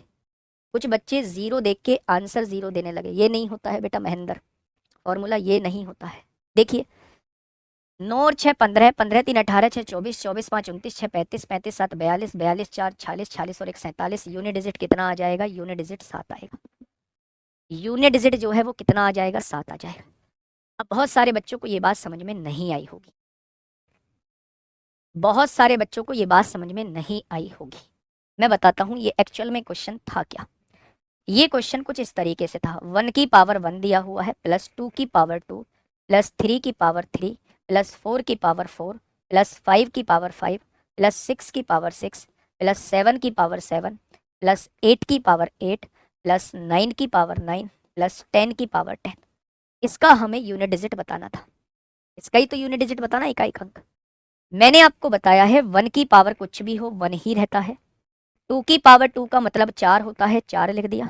कुछ बच्चे 0 देख के आंसर 0 देने लगे। ये नहीं होता है बेटा महेंद्र, फॉर्मूला ये नहीं होता है। देखिए 9 और 6 15, 15 3 18, 6 24, 24 5 29, 6 35, 35 7 42, 42 4 46, 46 और 1 47। यूनिट डिजिट कितना आ जाएगा? यूनिट डिजिट 7 आएगा। यूनिट डिजिट जो है वो कितना आ जाएगा? 7 आ जाएगा। अब बहुत सारे बच्चों को ये बात समझ में नहीं आई होगी, बहुत सारे बच्चों को ये बात समझ में नहीं आई होगी। मैं बताता हूं ये एक्चुअल में क्वेश्चन था क्या। ये क्वेश्चन कुछ इस तरीके से था। 1 की पावर 1 दिया हुआ है, प्लस 2 की पावर 2, प्लस 3 की पावर 3, प्लस 4 की पावर 4, प्लस 5 की पावर 5, प्लस 6 की पावर 6, प्लस 7 की पावर 7, प्लस 8 की पावर 8, प्लस 9 की पावर 9, प्लस 10 की पावर 10। इसका हमें यूनिट डिजिट बताना था, इसका ही तो यूनिट डिजिट बताना, इकाई अंक। मैंने आपको बताया है 1 की पावर कुछ भी हो 1 ही रहता है। 2 की पावर 2 का मतलब 4 होता है, 4 लिख दिया।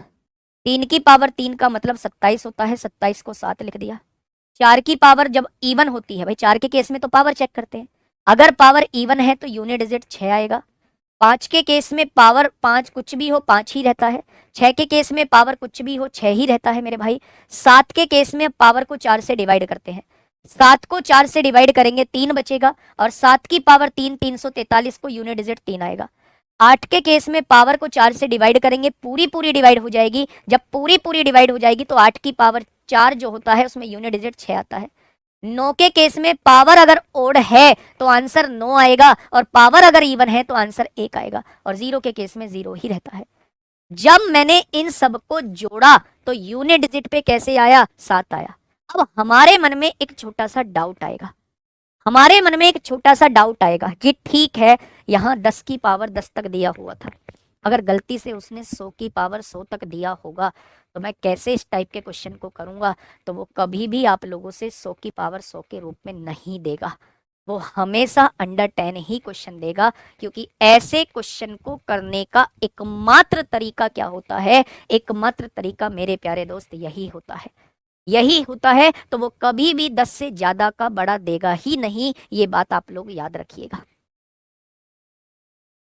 3 की पावर 3 का मतलब 27 होता है, 27 को 7 लिख दिया। 4 की पावर जब इवन होती है, भाई 4 के केस में तो पावर चेक करते हैं, अगर पावर इवन है तो यूनिट डिजिट 6 आएगा। 5 के केस में पावर 5 कुछ भी हो 5 ही रहता है। 6 के केस में पावर कुछ भी हो 6 ही रहता है मेरे भाई। 7 के केस में पावर को 4 से डिवाइड करते हैं, 7 को 4 से डिवाइड करेंगे 3 बचेगा, और 7 की पावर 3 343 को यूनिट डिजिट 3 आएगा। 8 के केस में पावर को 4 से डिवाइड करेंगे, पूरी पूरी डिवाइड हो जाएगी, जब पूरी पूरी डिवाइड हो जाएगी तो 8 की पावर 4 जो होता है उसमें यूनिट डिजिट 6 आता है। 9 के केस में पावर अगर ओड है तो आंसर 9 आएगा, और पावर अगर इवन है तो आंसर 1 आएगा, और 0 के केस में 0 ही रहता है। जब मैंने इन सबको जोड़ा तो यूनिट डिजिट पे कैसे आया? 7 आया। अब हमारे मन में एक छोटा सा डाउट आएगा, हमारे मन में एक छोटा सा डाउट आएगा कि ठीक है, यहाँ 10 की पावर 10 तक दिया हुआ था, अगर गलती से उसने 100 की पावर 100 तक दिया होगा तो मैं कैसे इस टाइप के क्वेश्चन को करूंगा? तो वो कभी भी आप लोगों से 100 की पावर 100 के रूप में नहीं देगा, वो हमेशा अंडर 10 ही क्वेश्चन देगा। क्योंकि ऐसे क्वेश्चन को करने का एकमात्र तरीका क्या होता है? एकमात्र तरीका मेरे प्यारे दोस्त यही होता है, यही होता है। तो वो कभी भी 10 से ज्यादा का बड़ा देगा ही नहीं, ये बात आप लोग याद रखिएगा।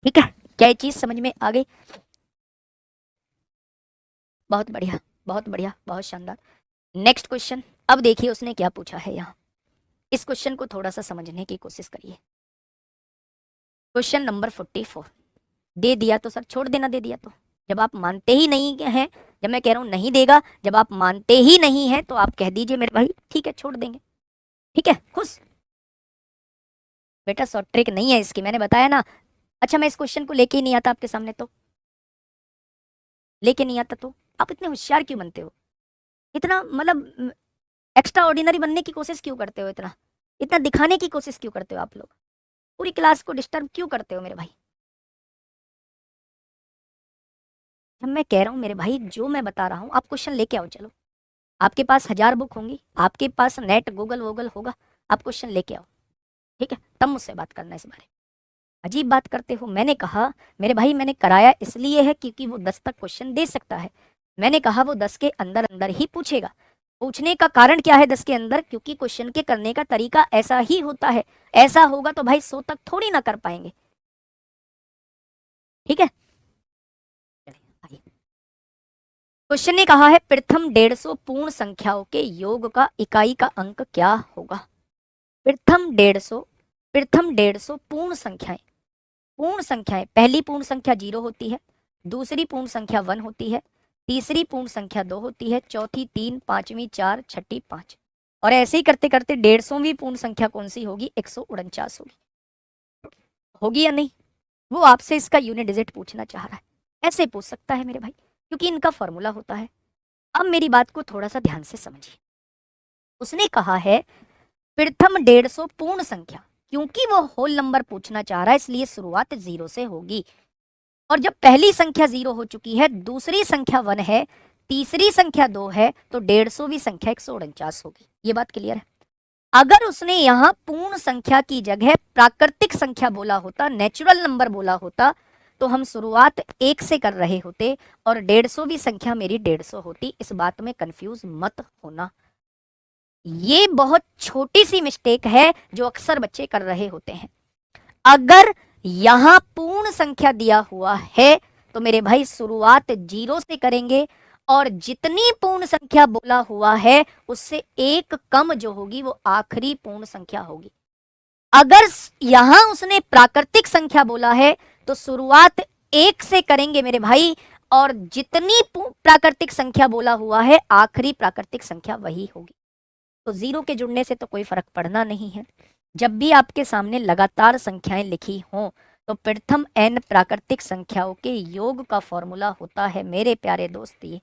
ठीक है, क्या ये चीज समझ में आ गई? बहुत बढ़िया, बहुत बढ़िया, बहुत शानदार। नेक्स्ट क्वेश्चन, अब देखिए उसने क्या पूछा है यहाँ। इस क्वेश्चन को थोड़ा सा समझने की कोशिश करिए। Question number 44। दे दिया तो सर छोड़ देना, दे दिया तो। जब आप मानते ही नहीं हैं, जब मैं कह रहा हूं नहीं देगा, जब आप मानते ही नहीं हैं तो आप कह दीजिए मेरे भाई ठीक है छोड़ देंगे। ठीक है, खुश बेटा, शॉर्ट ट्रिक नहीं है इसकी, मैंने बताया ना। अच्छा मैं इस क्वेश्चन को लेके ही नहीं आता आपके सामने, तो लेके नहीं आता तो आप इतने होशियार क्यों बनते हो? इतना मतलब एक्स्ट्रा ऑर्डिनरी बनने की कोशिश क्यों करते हो? इतना इतना दिखाने की कोशिश क्यों करते हो आप लोग? पूरी क्लास को डिस्टर्ब क्यों करते हो मेरे भाई? जब मैं कह रहा हूँ मेरे भाई जो मैं बता रहा हूँ आप क्वेश्चन लेके आओ, चलो आपके पास 1000 बुक होंगी, आपके पास नेट गूगल वूगल होगा, आप क्वेश्चन लेके आओ, ठीक है, तब मुझसे बात करना इस बारे में। अजीब बात करते हो। मैंने कहा मेरे भाई मैंने कराया इसलिए है क्योंकि वो 10 तक क्वेश्चन दे सकता है। मैंने कहा वो 10 के अंदर अंदर ही पूछेगा। पूछने का कारण क्या है 10 के अंदर? क्योंकि क्वेश्चन के करने का तरीका ऐसा ही होता है। ऐसा होगा तो भाई 100 तक थोड़ी ना कर पाएंगे, ठीक है। क्वेश्चन ने कहा है प्रथम 150 पूर्ण संख्याओं के योग का इकाई का अंक क्या होगा? प्रथम 150 पूर्ण संख्याएं। पूर्ण संख्याएं, पहली पूर्ण संख्या 0 होती है, दूसरी पूर्ण संख्या 1 होती है, तीसरी पूर्ण संख्या 2 होती है, चौथी 3, पांचवी 4, छठी 5, और ऐसे ही करते करते 150वीं पूर्ण संख्या कौन सी होगी? 149 होगी। होगी या नहीं? वो आपसे इसका यूनिट डिजिट पूछना चाह रहा है। ऐसे पूछ सकता है मेरे भाई, क्योंकि इनका फॉर्मूला होता है। अब मेरी बात को थोड़ा सा ध्यान से समझिए। उसने कहा है प्रथम 150 पूर्ण संख्या, क्योंकि वो होल नंबर पूछना चाह रहा है इसलिए शुरुआत 0 से होगी। और जब पहली संख्या 0 हो चुकी है, दूसरी संख्या 1 है, तीसरी संख्या 2 है, तो 150वीं संख्या 149 होगी। ये बात क्लियर है? अगर उसने यहां पूर्ण संख्या की जगह प्राकृतिक संख्या बोला होता, नेचुरल नंबर बोला होता, तो हम शुरुआत 1 से कर रहे होते और 150वीं संख्या मेरी 150 होती। इस बात में कंफ्यूज मत होना। ये बहुत छोटी सी मिस्टेक है जो अक्सर बच्चे कर रहे होते हैं। अगर यहां पूर्ण संख्या दिया हुआ है तो मेरे भाई शुरुआत 0 से करेंगे और जितनी पूर्ण संख्या बोला हुआ है उससे एक कम जो होगी वो आखिरी पूर्ण संख्या होगी। अगर यहां उसने प्राकृतिक संख्या बोला है तो शुरुआत 1 से करेंगे मेरे भाई, और जितनी प्राकृतिक संख्या बोला हुआ है आखिरी प्राकृतिक संख्या वही होगी। तो 0 के जुड़ने से तो कोई फर्क पड़ना नहीं है। जब भी आपके सामने लगातार संख्याएं लिखी हों तो प्रथम n प्राकृतिक संख्याओं के योग का फॉर्मूला होता है मेरे प्यारे दोस्त। ये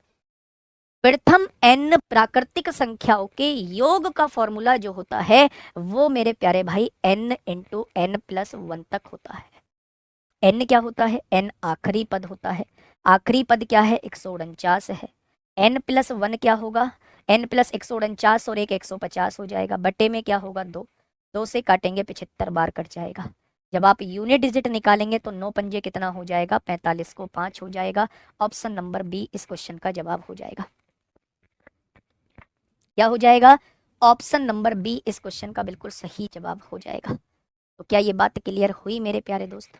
प्रथम n प्राकृतिक संख्याओं के योग का फॉर्मूला जो होता है वो मेरे प्यारे भाई n इंटू n प्लस 1 तक होता है। n क्या होता है? n आखिरी पद होता है। आखिरी पद क्या है? 149 है। n प्लस 1 क्या होगा? n प्लस 149 और एक 150 हो जाएगा। बटे में क्या होगा? 2। 2 से काटेंगे 75 बार कट जाएगा। जब आप यूनिट डिजिट निकालेंगे तो 9 पंजे कितना हो जाएगा? 45 को 5 हो जाएगा। ऑप्शन नंबर बी इस क्वेश्चन का जवाब हो जाएगा। क्या हो जाएगा? ऑप्शन नंबर बी इस क्वेश्चन का बिल्कुल सही जवाब हो जाएगा। तो क्या ये बात क्लियर हुई मेरे प्यारे दोस्त?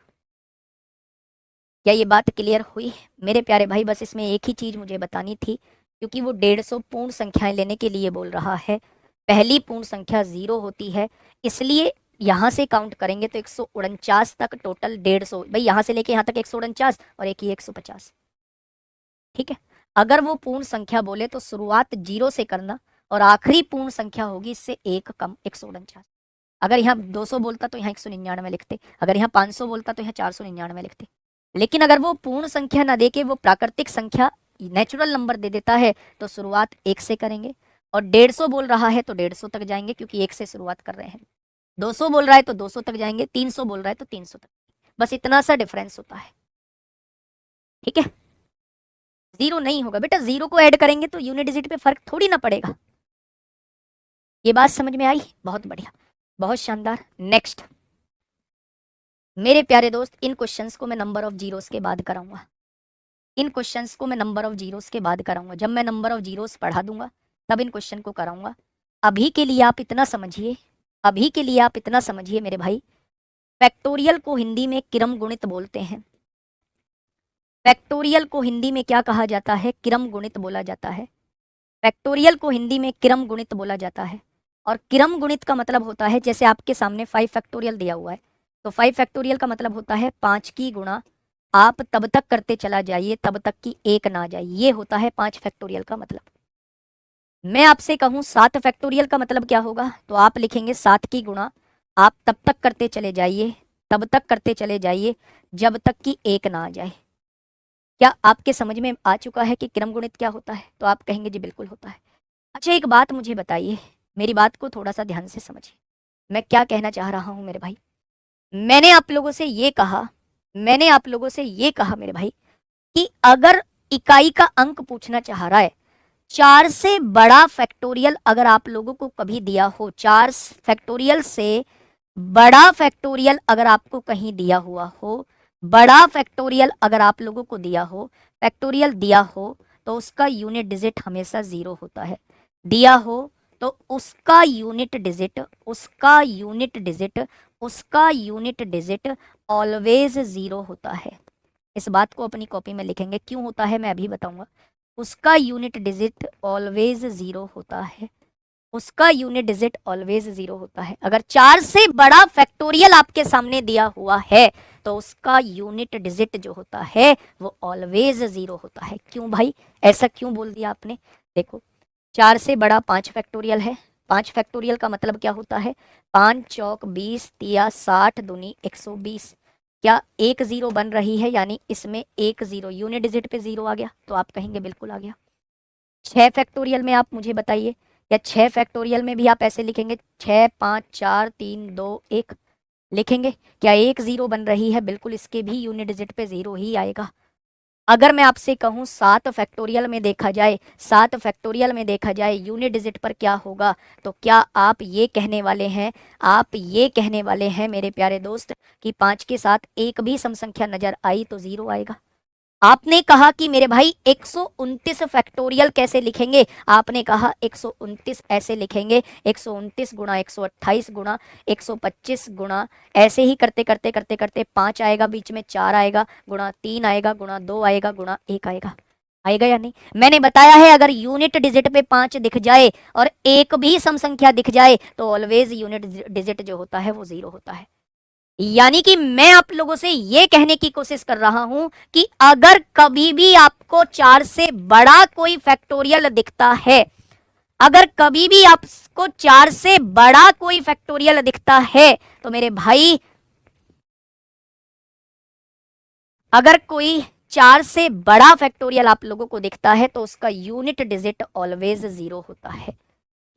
क्या ये बात क्लियर हुई मेरे प्यारे भाई? बस इसमें एक ही चीज मुझे बतानी थी, क्योंकि वो 150 पूर्ण संख्याएं लेने के लिए बोल रहा है। पहली पूर्ण संख्या 0 होती है, इसलिए यहां से काउंट करेंगे तो 149 तक टोटल 150। भाई यहां से लेके यहां तक 149 और एक ही 150, ठीक है। अगर वो पूर्ण संख्या बोले तो शुरुआत 0 से करना और आखिरी पूर्ण संख्या होगी इससे एक कम 149। अगर यहाँ 200 बोलता तो यहाँ 199 लिखते, अगर यहाँ 500 बोलता तो यहाँ 499 लिखते। लेकिन अगर वो पूर्ण संख्या ना देके वो प्राकृतिक संख्या नेचुरल नंबर दे देता है तो शुरुआत 1 से करेंगे, और 150 बोल रहा है तो 150 तक जाएंगे क्योंकि 1 से शुरुआत कर रहे हैं। 200 बोल रहा है तो 200 तक जाएंगे, 300 बोल रहा है तो 300 तक। बस इतना सा डिफरेंस होता है, ठीक है। 0 नहीं होगा बेटा, 0 को ऐड करेंगे तो यूनिट डिजिट पे फर्क थोड़ी ना पड़ेगा। ये बात समझ में आई? बहुत बढ़िया, बहुत शानदार। नेक्स्ट मेरे प्यारे दोस्त, इन क्वेश्चंस को मैं नंबर ऑफ जीरोस के बाद कराऊंगा। इन क्वेश्चंस को मैं नंबर ऑफ जीरोस के बाद कराऊंगा। जब मैं नंबर ऑफ जीरोस पढ़ा दूंगा तब इन क्वेश्चन को कराऊंगा। अभी के लिए आप इतना समझिए, अभी के लिए आप इतना समझिए मेरे भाई, फैक्टोरियल को हिंदी में क्रम गुणित बोलते हैं। फैक्टोरियल को हिंदी में क्या कहा जाता है? क्रम गुणित बोला जाता है। फैक्टोरियल को हिंदी में क्रम गुणित बोला जाता है। और क्रम गुणित का मतलब होता है, जैसे आपके सामने 5 फैक्टोरियल दिया हुआ है तो 5 फैक्टोरियल का मतलब होता है 5 की गुणा आप तब तक करते चला जाइए तब तक कि 1 ना जाए। ये होता है 5 फैक्टोरियल का मतलब। मैं आपसे कहूं 7 फैक्टोरियल का मतलब क्या होगा, तो आप लिखेंगे 7 की गुणा आप तब तक करते चले जाइए, तब तक करते चले जाइए जब तक कि 1 ना आ जाए। क्या आपके समझ में आ चुका है कि क्रम गुणित क्या होता है? तो आप कहेंगे जी बिल्कुल होता है। अच्छा एक बात मुझे बताइए, मेरी बात को थोड़ा सा ध्यान से समझिए, मैं क्या कहना चाह रहा हूं मेरे भाई। मैंने आप लोगों से ये कहा, मैंने आप लोगों से ये कहा मेरे भाई कि अगर इकाई का अंक पूछना चाह रहा है। 4 से बड़ा फैक्टोरियल अगर आप लोगों को कभी दिया हो, 4 फैक्टोरियल से बड़ा फैक्टोरियल अगर आपको कहीं दिया हुआ हो, बड़ा फैक्टोरियल अगर आप लोगों को दिया हो, फैक्टोरियल दिया हो, तो उसका यूनिट डिजिट हमेशा 0 होता है। दिया हो तो उसका यूनिट डिजिट, उसका यूनिट डिजिट, उसका यूनिट डिजिट ऑलवेज 0 होता है। इस बात को अपनी कॉपी में लिखेंगे, क्यों होता है मैं अभी बताऊंगा। उसका यूनिट डिजिट ऑलवेज 0 होता है, उसका यूनिट डिजिट ऑलवेज 0 होता है। अगर 4 से बड़ा फैक्टोरियल आपके सामने दिया हुआ है तो उसका यूनिट डिजिट जो होता है वो ऑलवेज 0 होता है। क्यों भाई, ऐसा क्यों बोल दिया आपने? देखो, 4 से बड़ा 5 फैक्टोरियल है। 5 फैक्टोरियल का मतलब क्या होता है? 5 चौक 20 तिया 60 दूनी 120। क्या एक 0 बन रही है, यानी इसमें एक 0 यूनिट डिजिट पे 0 आ गया? तो आप कहेंगे बिल्कुल आ गया। 6 फैक्टोरियल में आप मुझे बताइए, या 6 फैक्टोरियल में भी आप ऐसे लिखेंगे 6 5 4 3 2 1 लिखेंगे? क्या एक 0 बन रही है? बिल्कुल, इसके भी यूनिट डिजिट पे 0 ही आएगा। अगर मैं आपसे कहूं 7 फैक्टोरियल में देखा जाए, 7 फैक्टोरियल में देखा जाए यूनिट डिजिट पर क्या होगा, तो क्या आप ये कहने वाले हैं, आप ये कहने वाले हैं मेरे प्यारे दोस्त कि 5 के साथ एक भी सम संख्या नजर आई तो 0 आएगा? आपने कहा कि मेरे भाई 129 फैक्टोरियल कैसे लिखेंगे? आपने कहा 129 ऐसे लिखेंगे, 129 गुणा 128 गुणा 125 गुणा, ऐसे ही करते करते करते करते 5 आएगा, बीच में 4 आएगा, गुणा 3 आएगा, गुणा 2 आएगा, गुणा 1 आएगा। आएगा या नहीं? मैंने बताया है अगर यूनिट डिजिट पे 5 दिख जाए और एक भी सम संख्या दिख जाए तो ऑलवेज यूनिट डिजिट जो होता है वो 0 होता है। यानी कि मैं आप लोगों से यह कहने की कोशिश कर रहा हूं कि अगर कभी भी आपको 4 से बड़ा कोई फैक्टोरियल दिखता है, अगर कभी भी आपको 4 से बड़ा कोई फैक्टोरियल दिखता है, तो मेरे भाई अगर कोई 4 से बड़ा फैक्टोरियल आप लोगों को दिखता है तो उसका यूनिट डिजिट ऑलवेज 0 होता है।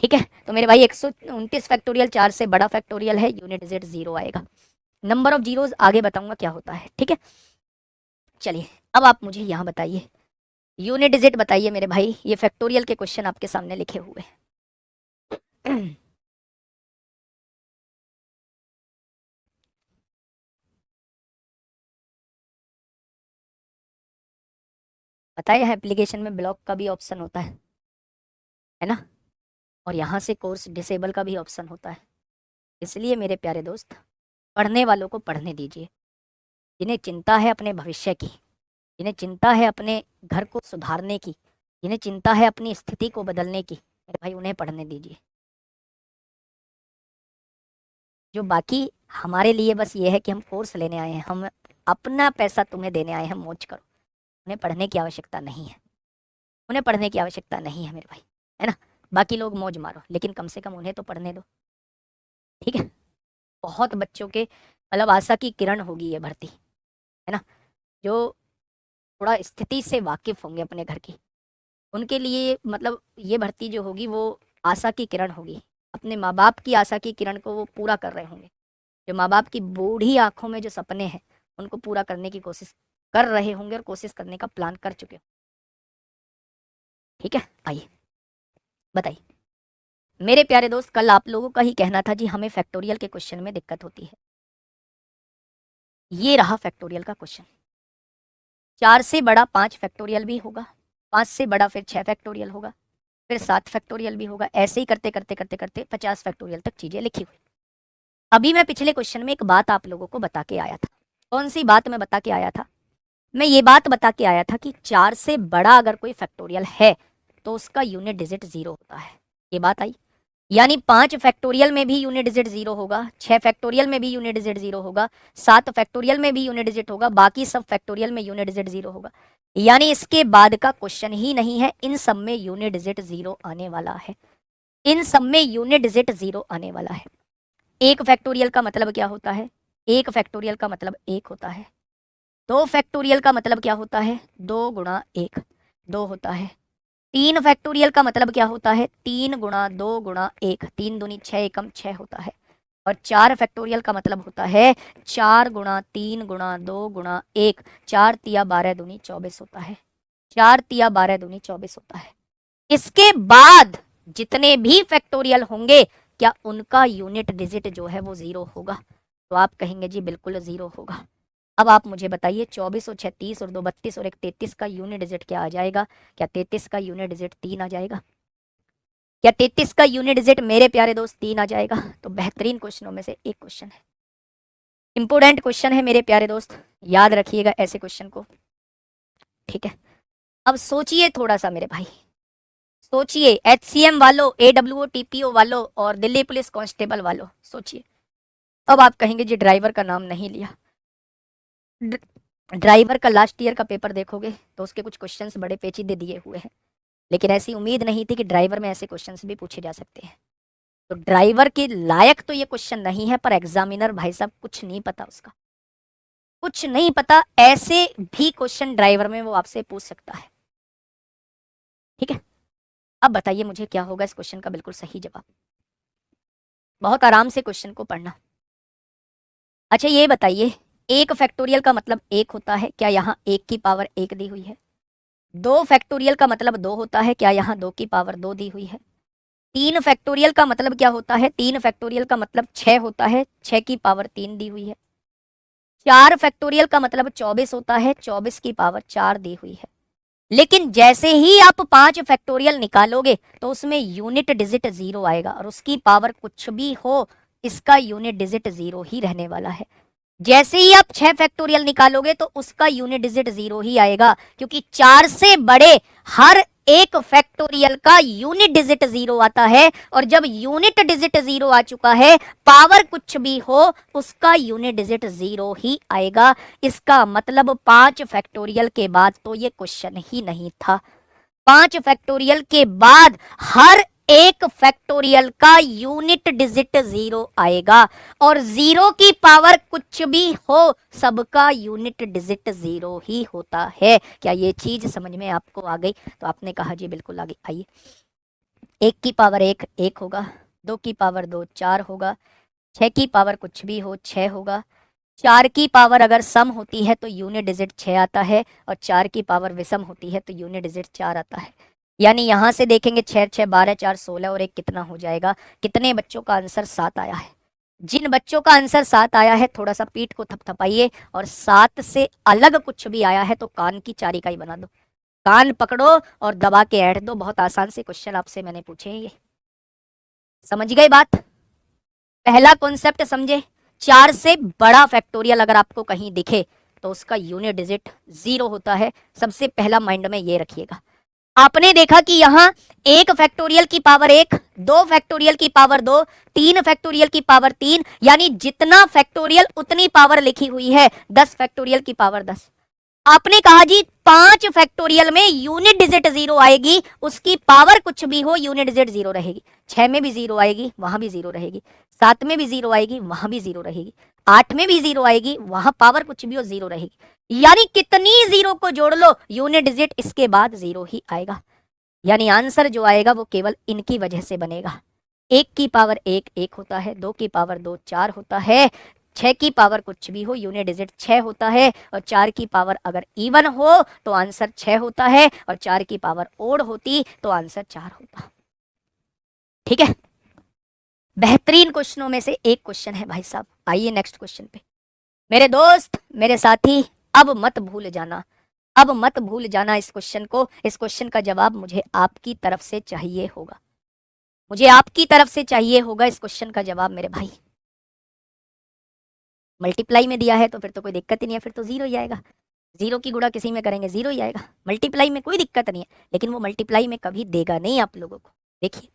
ठीक है, तो मेरे भाई 129 फैक्टोरियल 4 से बड़ा फैक्टोरियल है, यूनिट डिजिट 0 आएगा। नंबर ऑफ जीरोस आगे बताऊंगा क्या होता है। ठीक है, चलिए अब आप मुझे यहां बताइए, यूनिट डिजिट बताइए मेरे भाई। ये फैक्टोरियल के क्वेश्चन आपके सामने लिखे हुए हैं। बताया है एप्लीकेशन में ब्लॉक का भी ऑप्शन होता है ना, और यहाँ से कोर्स डिसेबल का भी ऑप्शन होता है। इसलिए मेरे प्यारे दोस्त, पढ़ने वालों को पढ़ने दीजिए। जिन्हें चिंता है अपने भविष्य की, जिन्हें चिंता है अपने घर को सुधारने की, जिन्हें चिंता है अपनी स्थिति को बदलने की, मेरे भाई उन्हें पढ़ने दीजिए। जो बाकी हमारे लिए बस ये है कि हम कोर्स लेने आए हैं, हम अपना पैसा तुम्हें देने आए हैं, मौज करो। उन्हें पढ़ने की आवश्यकता नहीं है, उन्हें पढ़ने की आवश्यकता नहीं है मेरे भाई, है ना। बाकी लोग मौज मारो, लेकिन कम से कम उन्हें तो पढ़ने दो। ठीक है, बहुत बच्चों के मतलब आशा की किरण होगी ये भर्ती, है ना। जो थोड़ा स्थिति से वाकिफ होंगे अपने घर की, उनके लिए मतलब ये भर्ती जो होगी वो आशा की किरण होगी। अपने माँ बाप की आशा की किरण को वो पूरा कर रहे होंगे। जो माँ बाप की बूढ़ी आंखों में जो सपने हैं उनको पूरा करने की कोशिश कर रहे होंगे और कोशिश करने का प्लान कर चुके होंगे। ठीक है, आइए बताइए मेरे प्यारे दोस्त। कल आप लोगों का ही कहना था जी हमें फैक्टोरियल के क्वेश्चन में दिक्कत होती है। ये रहा फैक्टोरियल का क्वेश्चन। 4 से बड़ा 5 फैक्टोरियल भी होगा, 5 से बड़ा फिर 6 फैक्टोरियल होगा, फिर 7 फैक्टोरियल भी होगा। ऐसे ही करते करते करते करते 50 फैक्टोरियल तक चीजें लिखी हुई। अभी मैं पिछले क्वेश्चन में एक बात आप लोगों को बता के आया था। कौन सी बात मैं बता के आया था? मैं ये बात बता के आया था कि 4 से बड़ा अगर कोई फैक्टोरियल है तो उसका यूनिट डिजिट 0 होता है। ये बात आई, यानी 5 फैक्टोरियल में भी यूनिट डिजिट 0 होगा, 6 फैक्टोरियल में भी यूनिट डिजिट 0 होगा, 7 फैक्टोरियल में भी यूनिट डिजिट होगा, बाकी सब फैक्टोरियल में यूनिट डिजिट 0 होगा। यानी इसके बाद का क्वेश्चन ही नहीं है, इन सब में यूनिट डिजिट 0 आने वाला है, इन सब में यूनिट डिजिट 0 आने वाला है। एक फैक्टोरियल का मतलब क्या होता है? एक फैक्टोरियल का मतलब 1 होता है। 2 फैक्टोरियल का मतलब क्या होता है? 2 गुणा 1 2 होता है। 3 फैक्टोरियल का मतलब क्या होता है? 3 गुणा 2 गुणा 1, 3 दूनी 6 एकम 6 होता है। और 4 फैक्टोरियल का मतलब होता है 4 गुणा 3 गुणा 2 गुणा 1, 4 तिया 12 दूनी 24 होता है। 4 तिया 12 दूनी 24 होता है। इसके बाद जितने भी फैक्टोरियल होंगे क्या उनका यूनिट डिजिट जो है वो 0 होगा? तो आप कहेंगे जी बिल्कुल 0 होगा। अब आप मुझे बताइए 24 और 36 और 2 32 और 1 33 का यूनिट डिजिट क्या आ जाएगा? क्या 33 का यूनिट डिजिट 3 आ जाएगा? क्या 33 का यूनिट डिजिट मेरे प्यारे दोस्त 3 आ जाएगा? तो बेहतरीन क्वेश्चनों में से एक क्वेश्चन है, इंपोर्टेंट क्वेश्चन है मेरे प्यारे दोस्त, याद रखिएगा ऐसे क्वेश्चन को, ठीक है। अब सोचिए थोड़ा सा मेरे भाई, सोचिए HCM वालों, AWO TPO वालों और दिल्ली पुलिस कांस्टेबल वालों, सोचिए। अब आप कहेंगे जी ड्राइवर का नाम नहीं लिया। ड्राइवर का लास्ट ईयर का पेपर देखोगे तो उसके कुछ क्वेश्चंस बड़े पेचीदे दिए हुए हैं, लेकिन ऐसी उम्मीद नहीं थी कि ड्राइवर में ऐसे क्वेश्चंस भी पूछे जा सकते हैं। तो ड्राइवर के लायक तो ये क्वेश्चन नहीं है, पर एग्जामिनर भाई साहब कुछ नहीं पता उसका, कुछ नहीं पता, ऐसे भी क्वेश्चन ड्राइवर में वो आपसे पूछ सकता है, ठीक है। अब बताइए मुझे क्या होगा इस क्वेश्चन का बिल्कुल सही जवाब। बहुत आराम से क्वेश्चन को पढ़ना। अच्छा ये बताइए, 1 फैक्टोरियल का मतलब 1 होता है, क्या यहाँ 1 की पावर 1 दी हुई है? 2 फैक्टोरियल का मतलब 2 होता है, क्या यहाँ 2 की पावर 2 दी हुई है? 3 फैक्टोरियल का मतलब क्या होता है? 3 फैक्टोरियल का मतलब 6 होता है, 6 की पावर 3 दी हुई है। 4 फैक्टोरियल का मतलब 24 होता है, 24 की पावर 4 दी हुई है। लेकिन जैसे ही आप 5 फैक्टोरियल निकालोगे तो उसमें यूनिट डिजिट 0 आएगा, और उसकी पावर कुछ भी हो इसका यूनिट डिजिट 0 ही रहने वाला है। जैसे ही आप 6 फैक्टोरियल निकालोगे तो उसका यूनिट डिजिट 0 ही आएगा, क्योंकि 4 से बड़े हर एक फैक्टोरियल का यूनिट डिजिट 0 आता है, और जब यूनिट डिजिट 0 आ चुका है, पावर कुछ भी हो उसका यूनिट डिजिट 0 ही आएगा। इसका मतलब 5 फैक्टोरियल के बाद तो ये क्वेश्चन ही नहीं था। 5 फैक्टोरियल के बाद हर एक फैक्टोरियल का यूनिट डिजिट 0 आएगा, और 0 की पावर कुछ भी हो सबका यूनिट डिजिट 0 ही होता है। क्या ये चीज समझ में आपको आ गई? तो आपने कहा जी बिल्कुल आ गई। आइए, 1 की पावर 1 1 होगा, 2 की पावर 2 4 होगा, 6 की पावर कुछ भी हो 6 होगा, 4 की पावर अगर सम होती है तो यूनिट डिजिट 6 आता है, और 4 की पावर विषम होती है तो यूनिट डिजिट 4 आता है। यानी यहां से देखेंगे 6 6 12 4 16 और 1 कितना हो जाएगा? कितने बच्चों का आंसर 7 आया है? जिन बच्चों का आंसर 7 आया है थोड़ा सा पीठ को थपथपाइए, और 7 से अलग कुछ भी आया है तो कान की 4 इकाई बना दो, कान पकड़ो और दबा के ऐड दो। बहुत आसान से क्वेश्चन आपसे मैंने पूछे हैं, ये समझ गए बात? पहला कॉन्सेप्ट समझे, 4 से बड़ा फैक्टोरियल अगर आपको कहीं दिखे तो उसका यूनिट डिजिट 0 होता है। सबसे पहला माइंड में ये रखिएगा। आपने देखा कि यहाँ 1 फैक्टोरियल की पावर 1, 2 फैक्टोरियल की पावर 2, 3 फैक्टोरियल की पावर 3, यानी जितना फैक्टोरियल उतनी पावर लिखी हुई है, 10 फैक्टोरियल की पावर 10। आपने कहा जी 5 फैक्टोरियल में यूनिट डिजिट 0 आएगी, उसकी पावर कुछ भी हो यूनिट डिजिट 0 रहेगी। 6 में भी 0 आएगी, वहां भी 0 रहेगी। 7 में भी 0 आएगी, वहां भी 0 रहेगी। 8 में भी 0 आएगी, वहां पावर कुछ भी हो 0 रहेगी। यानी कितनी 0 को जोड़ लो यूनिट डिजिट इसके बाद 0 ही आएगा। यानी आंसर जो आएगा वो केवल इनकी वजह से बनेगा। 1 की पावर 1 1 होता है, 2 की पावर 2 4 होता है, 6 की पावर कुछ भी हो यूनिट डिजिट 6 होता है, और 4 की पावर अगर इवन हो तो आंसर 6 होता है, और 4 की पावर ओड होती तो आंसर 4 होता। ठीक है, बेहतरीन क्वेश्चनों में से एक क्वेश्चन है भाई साहब। आइए नेक्स्ट क्वेश्चन पे। मेरे दोस्त, मेरे साथी, अब मत भूल जाना, अब मत भूल जाना इस क्वेश्चन को। इस क्वेश्चन का जवाब मुझे आपकी तरफ से चाहिए होगा, मुझे आपकी तरफ से चाहिए होगा इस क्वेश्चन का जवाब मेरे भाई। मल्टीप्लाई में दिया है तो फिर तो कोई दिक्कत ही नहीं है, फिर तो 0 ही आएगा। 0 की गुणा किसी में करेंगे 0 ही आएगा। मल्टीप्लाई में कोई दिक्कत नहीं है, लेकिन वो मल्टीप्लाई में कभी देगा नहीं आप लोगों को। देखिए,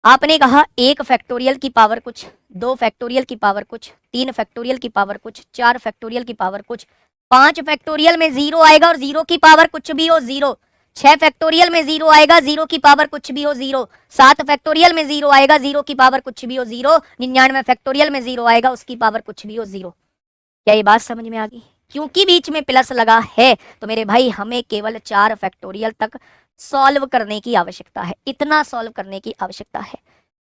आपने कहा 1 फैक्टोरियल की पावर कुछ, 2 फैक्टोरियल की पावर कुछ, 3 फैक्टोरियल की पावर कुछ, 4 फैक्टोरियल की पावर कुछ, 5 फैक्टोरियल में 0 आएगा और 0 की पावर कुछ भी हो 0। 6 फैक्टोरियल में 0 आएगा, 0 की पावर कुछ भी हो 0। 7 फैक्टोरियल में 0 आएगा, 0 की पावर कुछ भी हो 0। 99 फैक्टोरियल में 0 आएगा, उसकी पावर कुछ भी हो 0। क्या ये बात समझ में आ गई? क्योंकि बीच में प्लस लगा है तो मेरे भाई हमें केवल 4 फैक्टोरियल तक सॉल्व करने की आवश्यकता है, इतना सॉल्व करने की आवश्यकता है।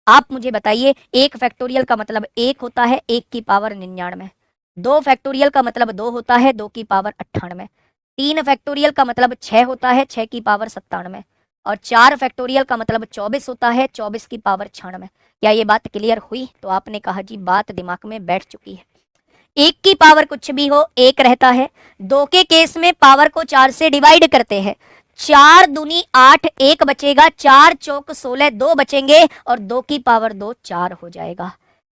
आप मुझे बताइए, 1 फैक्टोरियल का मतलब 1 होता है, 1 की पावर 99। 2 फैक्टोरियल का मतलब 2 होता है, 2 की पावर 98। 3 फैक्टोरियल का मतलब 6 होता है, 6 की पावर 97, और 4 फैक्टोरियल का मतलब 24 होता है, 24 की पावर 96। क्या ये बात क्लियर हुई? तो आपने कहा जी बात दिमाग में बैठ चुकी है। 1 की पावर कुछ भी हो 1 रहता है। 2 के केस में पावर को 4 से डिवाइड करते हैं, 4 दूनी 8, 1 बचेगा, 4 चौक 16, 2 बचेंगे, और 2 की पावर 2 4 हो जाएगा।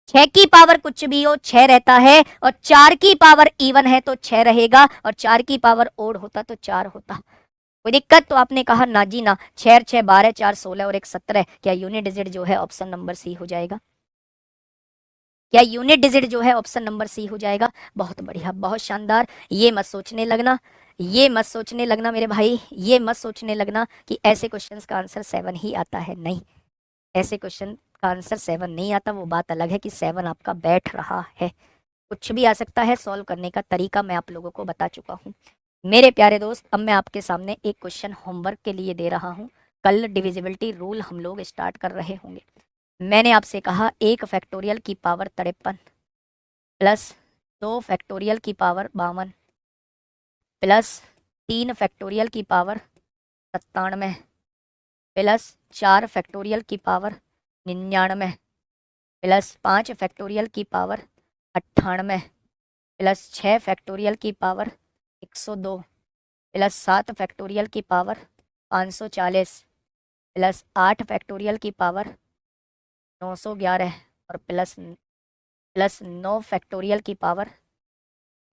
6 की पावर कुछ भी हो 6 रहता है, और 4 की पावर इवन है तो 6 रहेगा, और 4 की पावर ओड होता तो 4 होता। कोई दिक्कत? तो आपने कहा ना जी ना, 6 6 12, 4 16 और 1 17। क्या यूनिट डिजिट जो है ऑप्शन नंबर सी हो जाएगा? क्या यूनिट डिजिट जो है ऑप्शन नंबर सी हो जाएगा? बहुत बढ़िया, बहुत शानदार। ये मत सोचने लगना, ये मत सोचने लगना मेरे भाई, ये मत सोचने लगना कि ऐसे क्वेश्चंस का आंसर 7 ही आता है। नहीं, ऐसे क्वेश्चन का आंसर 7 नहीं आता। वो बात अलग है कि 7 आपका बैठ रहा है। कुछ भी आ सकता है, सॉल्व करने का तरीका मैं आप लोगों को बता चुका हूँ। मेरे प्यारे दोस्त, अब मैं आपके सामने एक क्वेश्चन होमवर्क के लिए दे रहा हूँ। कल डिविजिबिलिटी रूल हम लोग स्टार्ट कर रहे होंगे। मैंने आपसे कहा 1 फैक्टोरियल की पावर 53 प्लस 2 फैक्टोरियल की पावर 52 प्लस 3 फैक्टोरियल की पावर 97 प्लस 4 फैक्टोरियल की पावर 99 प्लस 5 फैक्टोरियल की पावर 98 प्लस 6 फैक्टोरियल की पावर 102 प्लस 7 फैक्टोरियल की पावर 540 प्लस 8 फैक्टोरियल की पावर 911 और प्लस 9 फैक्टोरियल की पावर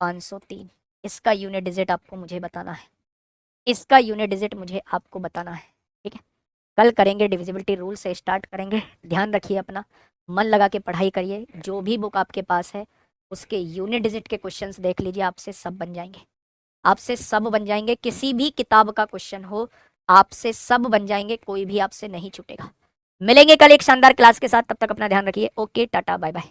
503। इसका यूनिट डिजिट आपको मुझे बताना है, इसका यूनिट डिजिट मुझे आपको बताना है। ठीक है, कल करेंगे, डिविजिबिलिटी रूल से स्टार्ट करेंगे। ध्यान रखिए अपना, मन लगा के पढ़ाई करिए। जो भी बुक आपके पास है उसके यूनिट डिजिट के क्वेश्चंस देख लीजिए, आपसे सब बन जाएंगे, आपसे सब बन जाएंगे। किसी भी किताब का क्वेश्चन हो आपसे सब बन जाएंगे, कोई भी आपसे नहीं छूटेगा। मिलेंगे कल एक शानदार क्लास के साथ, तब तक अपना ध्यान रखिए। Okay, tata, bye bye.